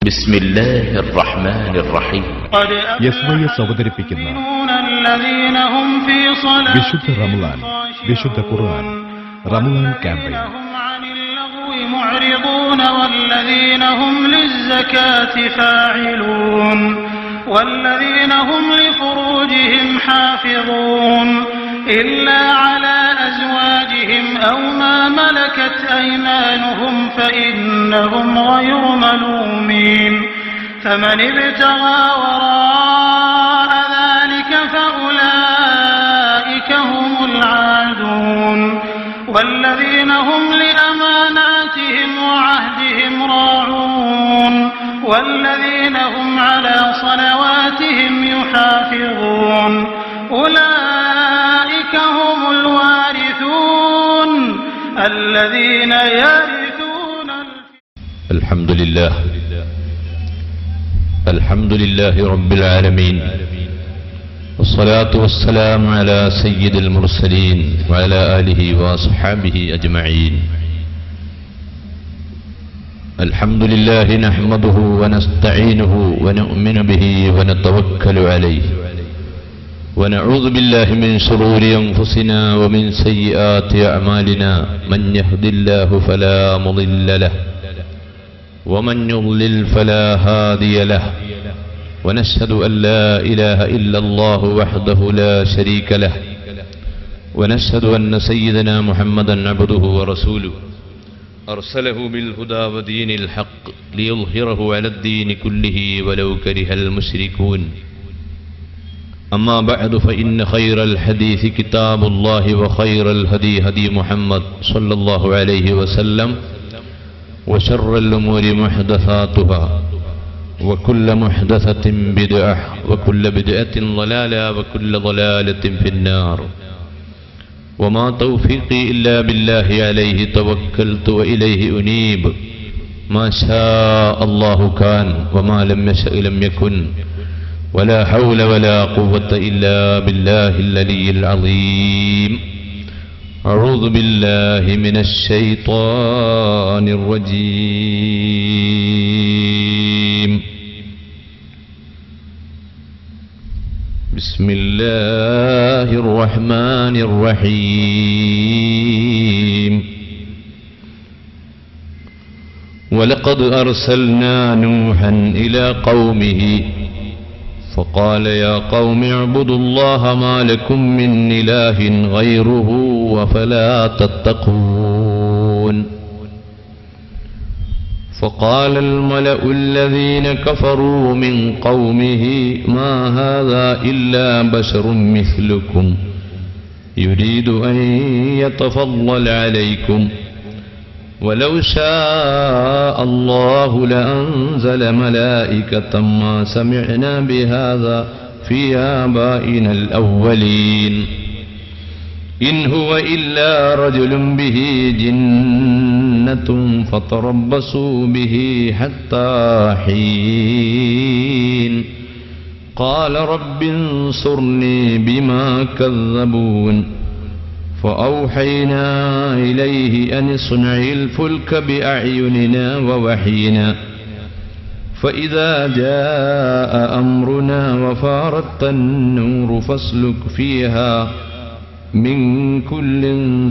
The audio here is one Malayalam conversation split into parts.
ബിസ്മില്ലാഹിർ റഹ്മാനിർ റഹീം. യസ്വയസ് അവതരിപ്പിക്കുന്ന വിശുദ്ധ റമളാൻ, വിശുദ്ധ ഖുർആൻ റമളാൻ ക്യാമ്പയിൻ. والذين هم لفروجهم حافظون إلا على أزواجهم أو ما ملكت أيمانهم فإنهم غير ملومين فمن ابتغى وراء ذلك فأولئك هم العادون والذين هم لأماناتهم وعهدهم راعون والذين هم على صلواتهم يحافظون أولئك هم الوارثون الذين يرثون. الحمد لله رب العالمين، والصلاة والسلام على سيد المرسلين وعلى آله وأصحابه أجمعين. الحمد لله نحمده ونستعينه ونؤمن به ونتوكل عليه، ونعوذ بالله من شرور أنفسنا ومن سيئات أعمالنا، من يهد الله فلا مضل له ومن يضلل فلا هادي له، ونشهد أن لا إله إلا الله وحده لا شريك له، ونشهد أن سيدنا محمدا عبده ورسوله أرسله بالهدى ودين الحق ليظهره على الدين كله ولو كره المشركون. أما بعد، فإن خير الحديث كتاب الله، وخير الهدي هدي محمد صلى الله عليه وسلم، وشر الأمور محدثاتها، وكل محدثة بدعة، وكل بدعة ضلالة، وكل ضلالة في النار. وما توفيقي إلا بالله، عليه توكلت وإليه أنيب. ما شاء الله كان، وما لم يشأ لم يكن، ولا حول ولا قوة إلا بالله العلي العظيم. أعوذ بالله من الشيطان الرجيم. بسم الله الرحمن الرحيم. ولقد أرسلنا نوحا إلى قومه فقال يا قوم اعبدوا الله ما لكم من إله غيره وفلا تتقون. فقال الملأ الذين كفروا من قومه ما هذا إلا بشر مثلكم يريد أن يتفضل عليكم ولو شاء الله لأنزل ملائكة ما سمعنا بهذا في آبائنا الأولين إن هو إلا رجل به جنة فتربصوا به حتى حين. قال رب انصرني بما كذبون. فأوحينا إليه أن اصنع الفلك بأعيننا ووحينا فإذا جاء أمرنا وفارت النور فاسلك فيها من كل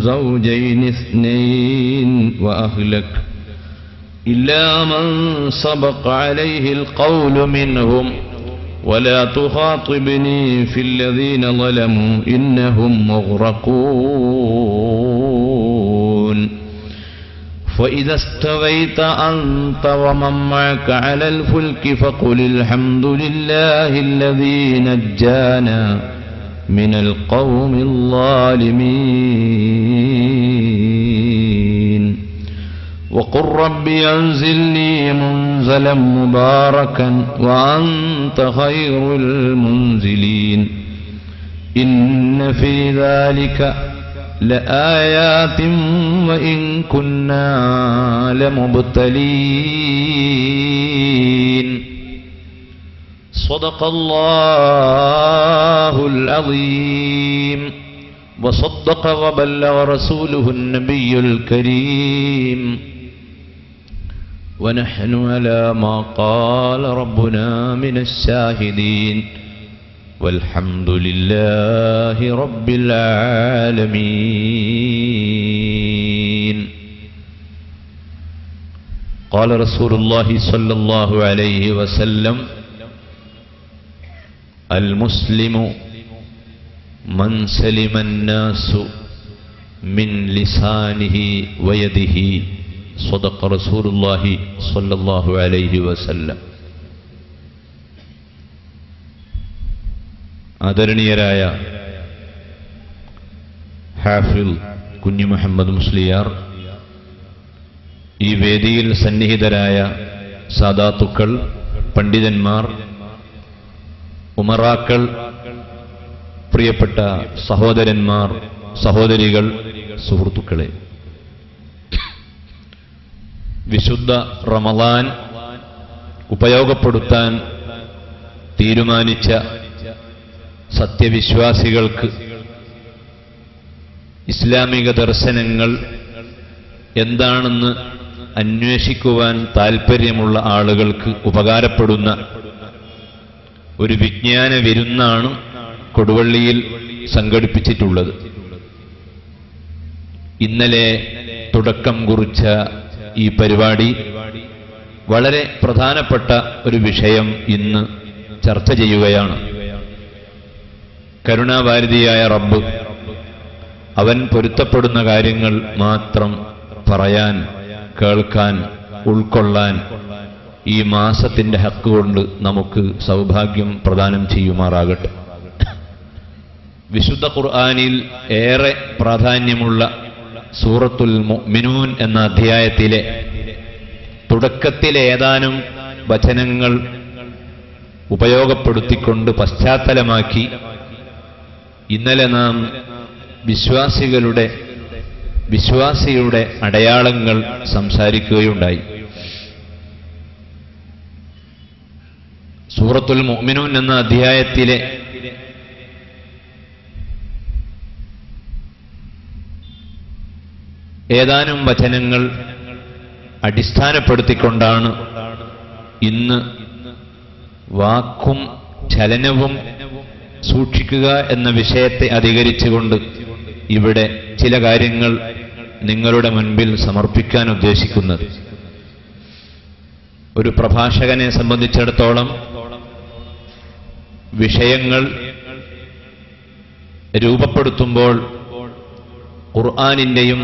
زوجين اثنين وأهلك إلا من سبق عليه القول منهم ولا تخاطبني في الذين ظلموا إنهم مغرقون. فإذا استويت أنت ومن معك على الفلك فقل الحمد لله الذي نجانا من القوم الظالمين. وقل رب أنزلني منزلا مباركا وأنت خير المنزلين. إن في ذلك لآيات وإن كنا لمبتلين. صدق الله العظيم، وصدق وبلغ رسوله النبي الكريم. ونحن على ما قال ربنا من الشاهدين والحمد لله رب العالمين. قال رسول الله صلى الله عليه وسلم: المسلم من سلم الناس من لسانه ويده. صدق رسول الله صلى الله عليه وسلم. ആദരണീയരായ ഹാഫിൽ കുഞ്ഞി മുഹമ്മദ് മുസ്ലിയാർ, ഈ വേദിയിൽ സന്നിഹിതരായ സാദാത്തുക്കൾ, പണ്ഡിതന്മാർ, ഉമറാക്കൾ, പ്രിയപ്പെട്ട സഹോദരന്മാർ, സഹോദരികൾ, സുഹൃത്തുക്കളെ, വിശുദ്ധ റമളാൻ ഉപയോഗപ്പെടുത്താൻ തീരുമാനിച്ച സത്യവിശ്വാസികൾക്ക് ഇസ്ലാമിക ദർശനങ്ങൾ എന്താണെന്ന് അന്വേഷിക്കുവാൻ താൽപ്പര്യമുള്ള ആളുകൾക്ക് ഉപകാരപ്പെടുന്ന ഒരു വിജ്ഞാന വിരുന്നാണ് കൊടുവള്ളിയിൽ സംഘടിപ്പിച്ചിട്ടുള്ളത്. ഇന്നലെ തുടക്കം കുറിച്ച ഈ പരിപാടി വളരെ പ്രധാനപ്പെട്ട ഒരു വിഷയം ഇന്ന് ചർച്ച ചെയ്യുകയാണ്. കരുണാവാരിധിയായ റബ്ബ് അവൻ പൊരുത്തപ്പെടുന്ന കാര്യങ്ങൾ മാത്രം പറയാൻ, കേൾക്കാൻ, ഉൾക്കൊള്ളാൻ ഈ മാസത്തിന്റെ ഹക്ക് കൊണ്ട് നമുക്ക് സൗഭാഗ്യം പ്രദാനം ചെയ്യുമാറാകട്ടെ. വിശുദ്ധ ഖുർആനിൽ ഏറെ പ്രാധാന്യമുള്ള സൂറത്തുൽ മുഅ്മിനൂൻ എന്ന അധ്യായത്തിലെ തുടക്കത്തിലെ ഏതാനും വചനങ്ങൾ ഉപയോഗപ്പെടുത്തിക്കൊണ്ട് പശ്ചാത്തലമാക്കി ഇന്നലെ നാം വിശ്വാസിയുടെ അടയാളങ്ങൾ സംസാരിക്കുകയുണ്ടായി. സൂറത്തുൽ മുഅ്മിനൂൻ എന്ന അധ്യായത്തിലെ ഏതാനും വചനങ്ങൾ അടിസ്ഥാനപ്പെടുത്തിക്കൊണ്ടാണ് ഇന്ന് വാക്കും ചലനവും സൂക്ഷിക്കുക എന്ന വിഷയത്തെ അധികരിച്ചുകൊണ്ട് ഇവിടെ ചില കാര്യങ്ങൾ നിങ്ങളുടെ മുൻപിൽ സമർപ്പിക്കാൻ ഉദ്ദേശിക്കുന്നത്. ഒരു പ്രഭാഷകനെ സംബന്ധിച്ചിടത്തോളം വിഷയങ്ങൾ രൂപപ്പെടുത്തുമ്പോൾ ഖുർആനിന്റെയും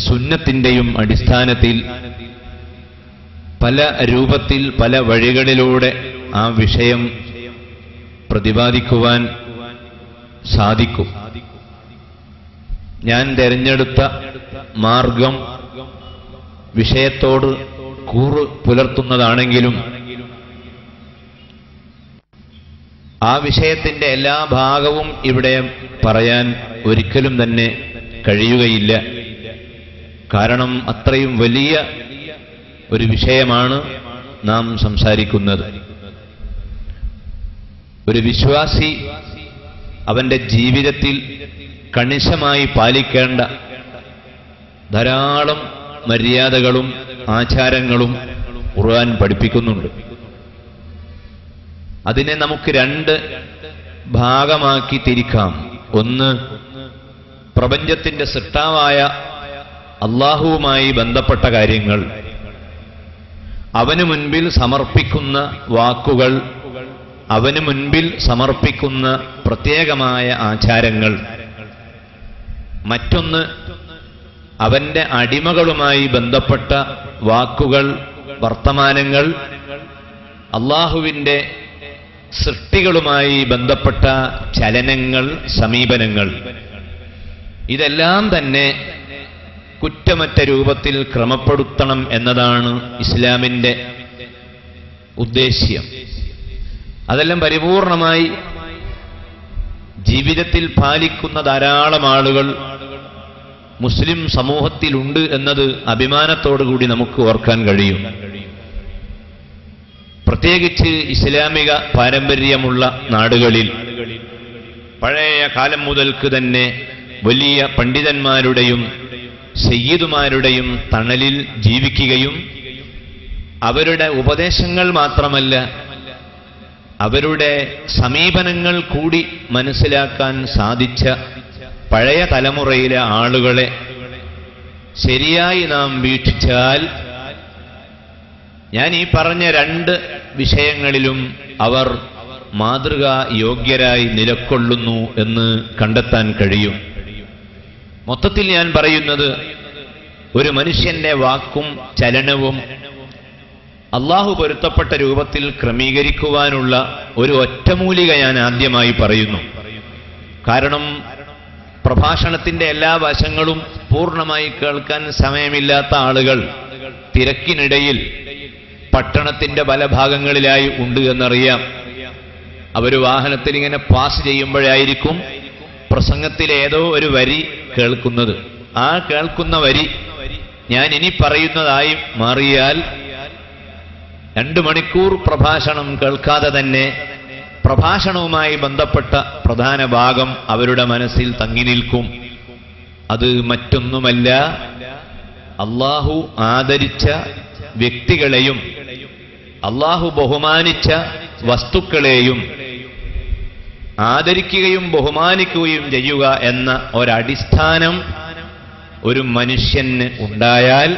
സുന്നത്തിന്റെയും അടിസ്ഥാനത്തിൽ പല രൂപത്തിൽ പല വഴികളിലൂടെ ആ വിഷയം പ്രതിപാദിക്കുവാൻ സാധിക്കും. ഞാൻ തിരഞ്ഞെടുത്ത മാർഗം വിഷയത്തോട് കൂറ് പുലർത്തുന്നതാണെങ്കിലും ആ വിഷയത്തിന്റെ എല്ലാ ഭാഗവും ഇവിടെ പറയാൻ ഒരിക്കലും തന്നെ കഴിയുകയില്ല. കാരണം അത്രയും വലിയ ഒരു വിഷയമാണ് നാം സംസാരിക്കുന്നത്. ഒരു വിശ്വാസി അവന്റെ ജീവിതത്തിൽ കണിശമായി പാലിക്കേണ്ട ധാരാളം മര്യാദകളും ആചാരങ്ങളും ഖുർആൻ പഠിപ്പിക്കുന്നുണ്ട്. അതിനെ നമുക്ക് രണ്ട് ഭാഗമാക്കി തിരിക്കാം. ഒന്ന്, പ്രപഞ്ചത്തിന്റെ സൃഷ്ടാവായ അല്ലാഹുവുമായി ബന്ധപ്പെട്ട കാര്യങ്ങൾ, അവന് മുൻപിൽ സമർപ്പിക്കുന്ന വാക്കുകൾ, അവന് മുൻപിൽ സമർപ്പിക്കുന്ന പ്രത്യേകമായ ആചാരങ്ങൾ. മറ്റൊന്ന്, അവന്റെ അടിമകളുമായി ബന്ധപ്പെട്ട വാക്കുകൾ, വർത്തമാനങ്ങൾ, അല്ലാഹുവിന്റെ സൃഷ്ടികളുമായി ബന്ധപ്പെട്ട ചലനങ്ങൾ, സമീപനങ്ങൾ. ഇതെല്ലാം തന്നെ കുറ്റമറ്റ രൂപത്തിൽ ക്രമപ്പെടുത്തണം എന്നതാണ് ഇസ്ലാമിന്റെ ഉദ്ദേശ്യം. അതെല്ലാം പരിപൂർണമായി ജീവിതത്തിൽ പാലിക്കുന്ന ധാരാളം ആളുകൾ മുസ്ലിം സമൂഹത്തിലുണ്ട് എന്നത് അഭിമാനത്തോടുകൂടി നമുക്ക് ഓർക്കാൻ കഴിയും. പ്രത്യേകിച്ച് ഇസ്ലാമിക പാരമ്പര്യമുള്ള നാടുകളിൽ പഴയ കാലം മുതൽക്ക് തന്നെ വലിയ പണ്ഡിതന്മാരുടെയും സയ്യിദുമാരുടെയും തണലിൽ ജീവിക്കുകയും അവരുടെ ഉപദേശങ്ങൾ മാത്രമല്ല, അവരുടെ സമീപനങ്ങൾ കൂടി മനസ്സിലാക്കാൻ സാധിച്ച പഴയ തലമുറയിലെ ആളുകളെ ശരിയായി നാം വീക്ഷിച്ചാൽ, ഞാൻ ഈ പറഞ്ഞ രണ്ട് വിഷയങ്ങളിലും അവർ മാതൃകാ യോഗ്യരായി നിലകൊള്ളുന്നു എന്ന് കണ്ടെത്താൻ കഴിയും. മൊത്തത്തിൽ ഞാൻ പറയുന്നത്, ഒരു മനുഷ്യന്റെ വാക്കും ചലനവും അള്ളാഹു പൊരുത്തപ്പെട്ട രൂപത്തിൽ ക്രമീകരിക്കുവാനുള്ള ഒരു ഒറ്റമൂലിക ഞാൻ ആദ്യമായി പറയുന്നു. കാരണം പ്രഭാഷണത്തിന്റെ എല്ലാ വശങ്ങളും പൂർണ്ണമായി കേൾക്കാൻ സമയമില്ലാത്ത ആളുകൾ തിരക്കിനിടയിൽ പട്ടണത്തിന്റെ പല ഭാഗങ്ങളിലായി ഉണ്ട് എന്നറിയാം. അവർ വാഹനത്തിൽ ഇങ്ങനെ പാസ് ചെയ്യുമ്പോഴായിരിക്കും പ്രസംഗത്തിലെ ഏതോ ഒരു വരി കേൾക്കുന്നത്. ആ കേൾക്കുന്ന വരി ഞാൻ ഇനി പറയുന്നതായി മാറിയാൽ 2 മണിക്കൂർ പ്രഭാഷണം കേൾക്കാതെ തന്നെ പ്രഭാഷണവുമായി ബന്ധപ്പെട്ട പ്രധാന ഭാഗം അവരുടെ മനസ്സിൽ തങ്ങി നിൽക്കും. അത് മറ്റൊന്നുമല്ല, അള്ളാഹു ആദരിച്ച വ്യക്തികളെയും അള്ളാഹു ബഹുമാനിച്ച വസ്തുക്കളെയും ആദരിക്കുകയും ബഹുമാനിക്കുകയും ചെയ്യുക എന്ന ഒരടിസ്ഥാനം ഒരു മനുഷ്യന് ഉണ്ടായാൽ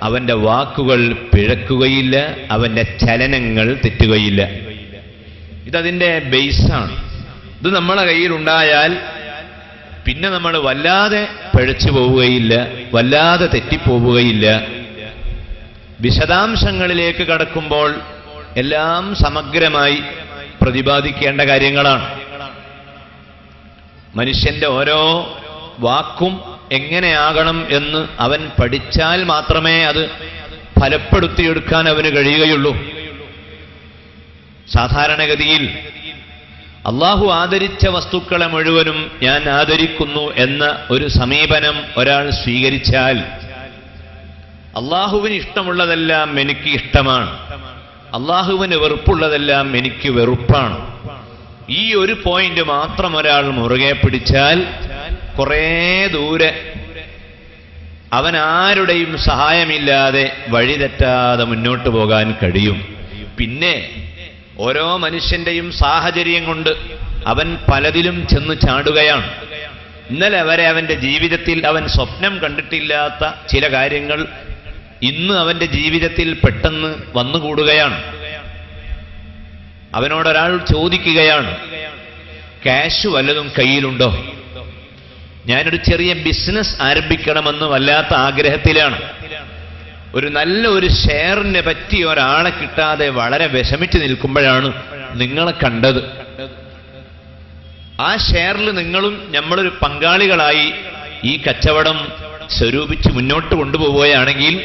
അവന്റെ വാക്കുകൾ പിഴക്കുകയില്ല, അവന്റെ ചലനങ്ങൾ തെറ്റുകയില്ല. ഇതതിൻ്റെ ബേസാണ്. ഇത് നമ്മളെ കയ്യിലുണ്ടായാൽ പിന്നെ നമ്മൾ വല്ലാതെ പിഴച്ചു പോവുകയില്ല, വല്ലാതെ തെറ്റിപ്പോവുകയില്ല. വിശദാംശങ്ങളിലേക്ക് കടക്കുമ്പോൾ എല്ലാം സമഗ്രമായി പ്രതിപാദിക്കേണ്ട കാര്യങ്ങളാണ്. മനുഷ്യന്റെ ഓരോ വാക്കും എങ്ങനെയാകണം എന്ന് അവൻ പഠിച്ചാൽ മാത്രമേ അത് ഫലപ്പെടുത്തിയെടുക്കാൻ അവന് കഴിയുകയുള്ളൂ. സാധാരണഗതിയിൽ അള്ളാഹു ആദരിച്ച വസ്തുക്കളെ മുഴുവനും ഞാൻ ആദരിക്കുന്നു എന്ന ഒരു സമീപനം ഒരാൾ സ്വീകരിച്ചാൽ, അള്ളാഹുവിന് ഇഷ്ടമുള്ളതെല്ലാം എനിക്ക് ഇഷ്ടമാണ്, അള്ളാഹുവിന് വെറുപ്പുള്ളതെല്ലാം എനിക്ക് വെറുപ്പാണ്, ഈ ഒരു പോയിന്റ് മാത്രം ഒരാൾ മുറുകെ പിടിച്ചാൽ കുറേ ദൂരെ അവൻ ആരുടെയും സഹായമില്ലാതെ വഴിതെറ്റാതെ മുന്നോട്ട് പോകാൻ കഴിയും. പിന്നെ ഓരോ മനുഷ്യന്റെയും സാഹചര്യം കൊണ്ട് അവൻ പലതിലും ചെന്ന് ചാടുകയാണ്. ഇന്നലെ വരെ അവന്റെ ജീവിതത്തിൽ അവൻ സ്വപ്നം കണ്ടിട്ടില്ലാത്ത ചില കാര്യങ്ങൾ ഇന്ന് അവന്റെ ജീവിതത്തിൽ പെട്ടെന്ന് വന്നുകൂടുകയാണ്. അവനോടൊരാൾ ചോദിക്കുകയാണ്, ക്യാഷ് വല്ലതും കയ്യിലുണ്ടോ? ഞാനൊരു ചെറിയ ബിസിനസ് ആരംഭിക്കണമെന്ന് വല്ലാത്ത ആഗ്രഹത്തിലാണ്. ഒരു നല്ല ഒരു ഷെയറിനെ പറ്റി ഒരാളെ കിട്ടാതെ വളരെ വിഷമിച്ച് നിൽക്കുമ്പോഴാണ് നിങ്ങളെ കണ്ടത്. ആ ഷെയറിൽ നിങ്ങളും നമ്മളൊരു പങ്കാളികളായി ഈ കച്ചവടം സ്വരൂപിച്ച് മുന്നോട്ട് കൊണ്ടുപോവുകയാണെങ്കിൽ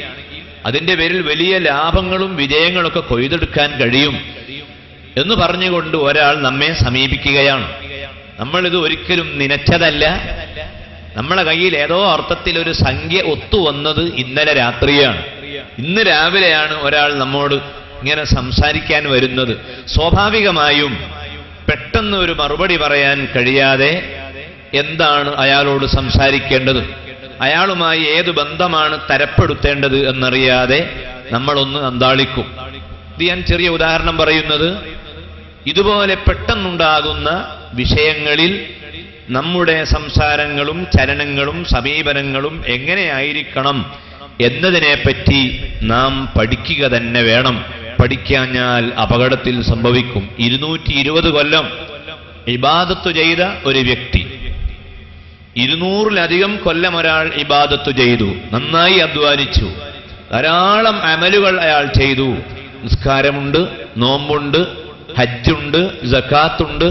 അതിന്റെ പേരിൽ വലിയ ലാഭങ്ങളും വിജയങ്ങളൊക്കെ കൊയ്തെടുക്കാൻ കഴിയും എന്ന് പറഞ്ഞുകൊണ്ട് ഒരാൾ നമ്മെ സമീപിക്കുകയാണ്. നമ്മളിത് ഒരിക്കലും നനച്ചതല്ല. നമ്മളെ കയ്യിൽ ഏതോ അർത്ഥത്തിൽ ഒരു സംഖ്യ ഒത്തുവന്നത് ഇന്നലെ രാത്രിയാണ്. ഇന്ന് രാവിലെയാണ് ഒരാൾ നമ്മോട് ഇങ്ങനെ സംസാരിക്കാൻ വരുന്നത്. സ്വാഭാവികമായും പെട്ടെന്ന് ഒരു മറുപടി പറയാൻ കഴിയാതെ എന്താണ് അയാളോട് സംസാരിക്കേണ്ടത്, അയാളുമായി ഏത് ബന്ധമാണ് തരപ്പെടുത്തേണ്ടത് എന്നറിയാതെ നമ്മളൊന്ന് അന്താളിക്കും. ഇത് ഞാൻ ചെറിയ ഉദാഹരണം പറയുന്നത്, ഇതുപോലെ പെട്ടെന്നുണ്ടാകുന്ന വിഷയങ്ങളിൽ നമ്മുടെ സംസാരങ്ങളും ചലനങ്ങളും സമീപനങ്ങളും എങ്ങനെയായിരിക്കണം എന്നതിനെപ്പറ്റി നാം പഠിക്കുക തന്നെ വേണം. പഠിക്കാഞ്ഞാൽ അപകടത്തിൽ സംഭവിക്കും. 220 കൊല്ലം ഇബാദത്ത് ചെയ്ത ഒരു വ്യക്തി, 200-ലധികം കൊല്ലം ഒരാൾ ഇബാദത്ത് ചെയ്തു, നന്നായി അധ്വാനിച്ചു, ധാരാളം അമലുകൾ അയാൾ ചെയ്തു. നിസ്കാരമുണ്ട്, നോമ്പുണ്ട്, ഹജ്ജുണ്ട്, സക്കാത്തുണ്ട്,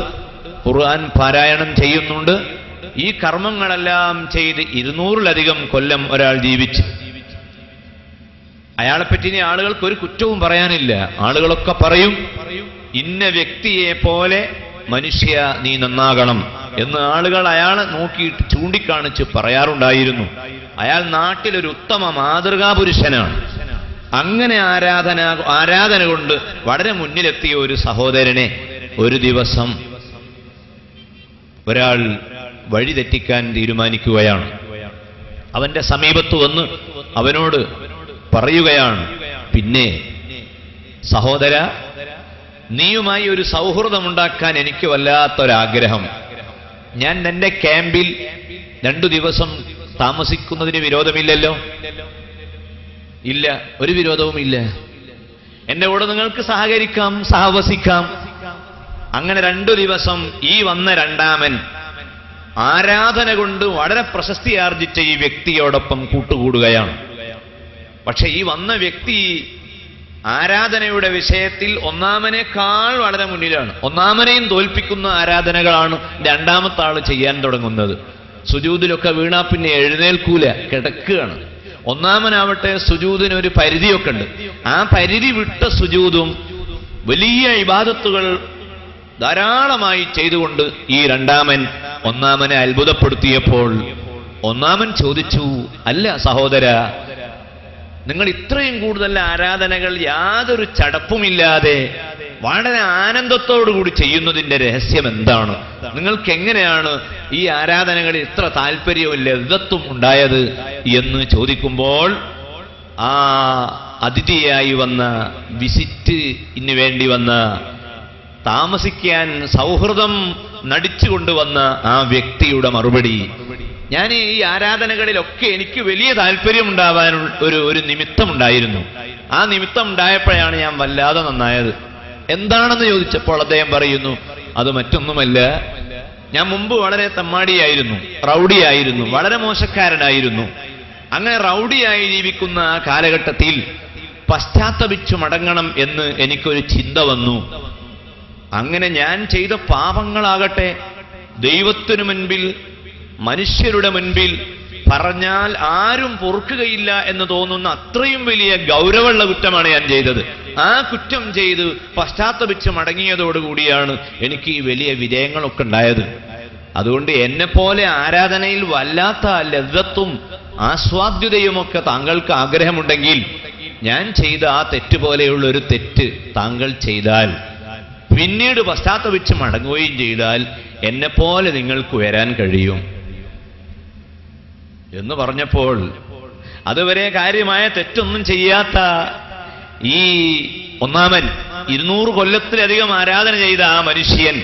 ഖുർആൻ പാരായണം ചെയ്യുന്നുണ്ട്. ഈ കർമ്മങ്ങളെല്ലാം ചെയ്ത് 200-ലധികം കൊല്ലം ഒരാൾ ജീവിച്ചു. അയാളെപ്പറ്റി ഇനി ആളുകൾക്ക് ഒരു കുറ്റവും പറയാനില്ല. ആളുകളൊക്കെ പറയും, ഇന്ന വ്യക്തിയെ പോലെ മനുഷ്യ നീ നന്നാകണം എന്ന് ആളുകൾ അയാളെ നോക്കിയിട്ട് ചൂണ്ടിക്കാണിച്ച് പറയാറുണ്ടായിരുന്നു. അയാൾ നാട്ടിലൊരു ഉത്തമ മാതൃകാ പുരുഷനാണ്. അങ്ങനെ ആരാധന കൊണ്ട് വളരെ മുന്നിലെത്തിയ ഒരു സഹോദരനെ ഒരു ദിവസം ഒരാൾ വഴിതെറ്റിക്കാൻ തീരുമാനിക്കുകയാണ്. അവന്റെ സമീപത്ത് വന്ന് അവനോട് പറയുകയാണ്, പിന്നെ സഹോദര, നീയുമായി ഒരു സൗഹൃദമുണ്ടാക്കാൻ എനിക്ക് വല്ലാത്തൊരാഗ്രഹം. ഞാൻ നിന്റെ ക്യാമ്പിൽ 2 ദിവസം താമസിക്കുന്നതിന് വിരോധമില്ലല്ലോ? ഇല്ല, ഒരു വിരോധവുമില്ല. എന്റെ കൂടെ നിങ്ങൾക്ക് സഹകരിക്കാം, സഹവസിക്കാം. അങ്ങനെ 2 ദിവസം ഈ വന്ന രണ്ടാമൻ ആരാധന കൊണ്ട് വളരെ പ്രശസ്തി ആർജിച്ച ഈ വ്യക്തിയോടൊപ്പം കൂട്ടുകൂടുകയാണ്. പക്ഷെ ഈ വന്ന വ്യക്തി ആരാധനയുടെ വിഷയത്തിൽ ഒന്നാമനേക്കാൾ വളരെ മുന്നിലാണ്. ഒന്നാമനെയും തോൽപ്പിക്കുന്ന ആരാധനകളാണ് രണ്ടാമത്തെ ആള് ചെയ്യാൻ തുടങ്ങുന്നത്. സുജൂദിലൊക്കെ വീണാ പിന്നെ എഴുന്നേൽക്കൂല, കിടക്കുകയാണ്. ഒന്നാമനാവട്ടെ സുജൂദിന് ഒരു പരിധിയൊക്കെ ഉണ്ട്. ആ പരിധി വിട്ട സുജൂദും വലിയ ഇബാദത്തുകൾ ധാരാളമായി ചെയ്തുകൊണ്ട് ഈ രണ്ടാമൻ ഒന്നാമനെ അത്ഭുതപ്പെടുത്തിയപ്പോൾ ഒന്നാമൻ ചോദിച്ചു, അല്ല സഹോദര, നിങ്ങൾ ഇത്രയും കൂടുതൽ ആരാധനകൾ യാതൊരു ചടപ്പുമില്ലാതെ വളരെ ആനന്ദത്തോടുകൂടി ചെയ്യുന്നതിന്റെ രഹസ്യം എന്താണ്? നിങ്ങൾക്ക് എങ്ങനെയാണ് ഈ ആരാധനകളിൽ ഇത്ര താല്പര്യവും ലദ്ദത്തും ഉണ്ടായത് എന്ന് ചോദിക്കുമ്പോൾ ആ അതിഥിയായി വന്ന, വിസിറ്റിന് വേണ്ടി വന്ന, താമസിക്കാൻ സൗഹൃദം നടിച്ചുകൊണ്ടുവന്ന ആ വ്യക്തിയുടെ മറുപടി, ഞാൻ ഈ ആരാധനകളിലൊക്കെ എനിക്ക് വലിയ താല്പര്യം ഉണ്ടാവാൻ ഒരു നിമിത്തമുണ്ടായിരുന്നു. ആ നിമിത്തം ഉണ്ടായപ്പോഴാണ് ഞാൻ വല്ലാതെ നന്നായത്. എന്താണെന്ന് ചോദിച്ചപ്പോൾ അദ്ദേഹം പറയുന്നു, അത് മറ്റൊന്നുമല്ല, ഞാൻ മുമ്പ് വളരെ തമ്മാടിയായിരുന്നു, റൗഡിയായിരുന്നു, വളരെ മോശക്കാരനായിരുന്നു. അങ്ങനെ റൗഡിയായി ജീവിക്കുന്ന ആ കാലഘട്ടത്തിൽ പശ്ചാത്തപിച്ചു മടങ്ങണം എന്ന് എനിക്കൊരു ചിന്ത വന്നു. അങ്ങനെ ഞാൻ ചെയ്ത പാപങ്ങളാകട്ടെ ദൈവത്തിനു മുൻപിൽ, മനുഷ്യരുടെ മുൻപിൽ പറഞ്ഞാൽ ആരും പൊറുക്കുകയില്ല എന്ന് തോന്നുന്ന അത്രയും വലിയ ഗൗരവമുള്ള കുറ്റമാണ് ഞാൻ ചെയ്തത്. ആ കുറ്റം ചെയ്ത് പശ്ചാത്തപിച്ച് മടങ്ങിയതോടുകൂടിയാണ് എനിക്ക് ഈ വലിയ വിജയങ്ങളൊക്കെ ഉണ്ടായത്. അതുകൊണ്ട് എന്നെപ്പോലെ ആരാധനയിൽ വല്ലാത്ത ലദ്ദത്തും ആസ്വാദ്യതയുമൊക്കെ താങ്കൾക്ക് ആഗ്രഹമുണ്ടെങ്കിൽ ഞാൻ ചെയ്ത ആ തെറ്റ് പോലെയുള്ള ഒരു തെറ്റ് താങ്കൾ ചെയ്താൽ, പിന്നീട് പശ്ചാത്തപിച്ച് മടങ്ങുകയും ചെയ്താൽ എന്നെപ്പോലെ നിങ്ങൾക്ക് വരാൻ കഴിയും എന്ന് പറഞ്ഞപ്പോൾ അതുവരെ കാര്യമായ തെറ്റൊന്നും ചെയ്യാത്ത ഈ ഒന്നാമൻ, 200 കൊല്ലത്തിലധികം ആരാധന ചെയ്ത ആ മനുഷ്യൻ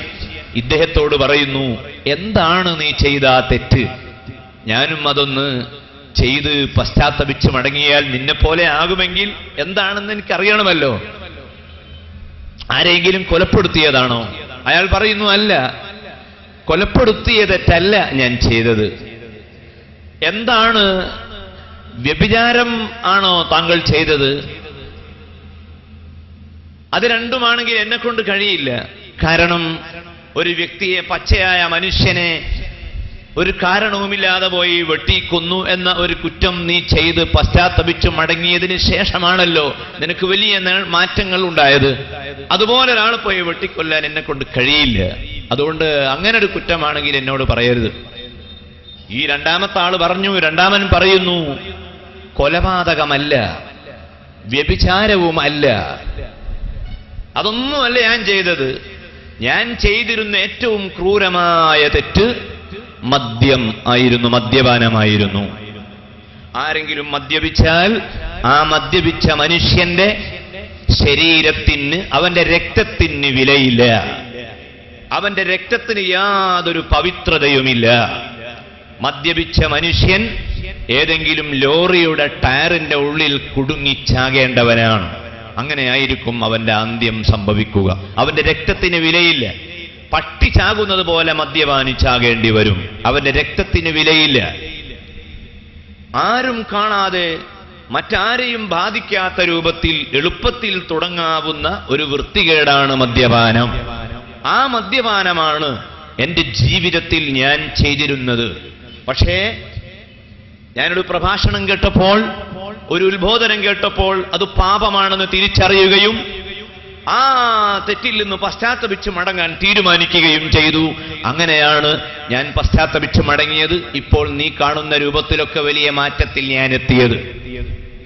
ഇദ്ദേഹത്തോട് പറയുന്നു, എന്താണ് നീ ചെയ്ത ആ തെറ്റ്? ഞാനും അതൊന്ന് ചെയ്ത് പശ്ചാത്തപിച്ച് മടങ്ങിയാൽ നിന്നെപ്പോലെ ആകുമെങ്കിൽ എന്താണെന്ന് എനിക്കറിയണമല്ലോ. ആരെങ്കിലും കൊലപ്പെടുത്തിയതാണോ? അയാൾ പറയുന്നു, അല്ല, കൊലപ്പെടുത്തിയ തെറ്റല്ല ഞാൻ ചെയ്തത്. എന്താണ്, വ്യഭിചാരം ആണോ താങ്കൾ ചെയ്തത്? അത് രണ്ടുമാണെങ്കിൽ എന്നെ കൊണ്ട് കഴിയില്ല. കാരണം ഒരു വ്യക്തിയെ, പച്ചയായ മനുഷ്യനെ ഒരു കാരണവുമില്ലാതെ പോയി വെട്ടിക്കൊന്നു എന്ന ഒരു കുറ്റം നീ ചെയ്ത് പശ്ചാത്തപിച്ച് മടങ്ങിയതിന് ശേഷമാണല്ലോ നിനക്ക് വലിയ മാറ്റങ്ങൾ ഉണ്ടായത്. അതുപോലെ ഒരാൾ പോയി വെട്ടിക്കൊല്ലാൻ എന്നെ കൊണ്ട് കഴിയില്ല. അതുകൊണ്ട് അങ്ങനെ ഒരു കുറ്റമാണെങ്കിൽ എന്നോട് പറയരുത്. ഈ രണ്ടാമത്തെ ആള് പറഞ്ഞു, രണ്ടാമൻ പറയുന്നു, കൊലപാതകമല്ല, വ്യഭിചാരവുമല്ല, അതൊന്നുമല്ല ഞാൻ ചെയ്തത്. ഞാൻ ചെയ്തിരുന്ന ഏറ്റവും ക്രൂരമായ തെറ്റ് മദ്യം ആയിരുന്നു, മദ്യപാനമായിരുന്നു. ആരെങ്കിലും മദ്യപിച്ചാൽ ആ മദ്യപിച്ച മനുഷ്യന്റെ ശരീരത്തിന്, അവന്റെ രക്തത്തിന് വിലയില്ല, അവന്റെ രക്തത്തിന് യാതൊരു പവിത്രതയുമില്ല. മദ്യപിച്ച മനുഷ്യൻ ഏതെങ്കിലും ലോറിയുടെ ടയറിന്റെ ഉള്ളിൽ കുടുങ്ങിച്ചാകേണ്ടവനാണ്. അങ്ങനെയായിരിക്കും അവന്റെ അന്ത്യം സംഭവിക്കുക. അവന്റെ രക്തത്തിന് വിലയില്ല. പട്ടി ചാകുന്നത് പോലെ മദ്യപാനിച്ചാകേണ്ടി വരും. അവന്റെ രക്തത്തിന് വിലയില്ല. ആരും കാണാതെ, മറ്റാരെയും ബാധിക്കാത്ത രൂപത്തിൽ എളുപ്പത്തിൽ തുടങ്ങാവുന്ന ഒരു വൃത്തികേടാണ് മദ്യപാനം. ആ മദ്യപാനമാണ് എന്റെ ജീവിതത്തിൽ ഞാൻ ചെയ്തിരുന്നത്. പക്ഷേ ഞാനൊരു പ്രഭാഷണം കേട്ടപ്പോൾ, ഒരു ഉത്ബോധനം കേട്ടപ്പോൾ അത് പാപമാണെന്ന് തിരിച്ചറിയുകയും ആ തെറ്റിൽ നിന്ന് പശ്ചാത്തപിച്ച് മടങ്ങാൻ തീരുമാനിക്കുകയും ചെയ്തു. അങ്ങനെയാണ് ഞാൻ പശ്ചാത്തപിച്ച് മടങ്ങിയത്. ഇപ്പോൾ നീ കാണുന്ന രൂപത്തിലൊക്കെ വലിയ മാറ്റത്തിൽ ഞാൻ എത്തിയത്.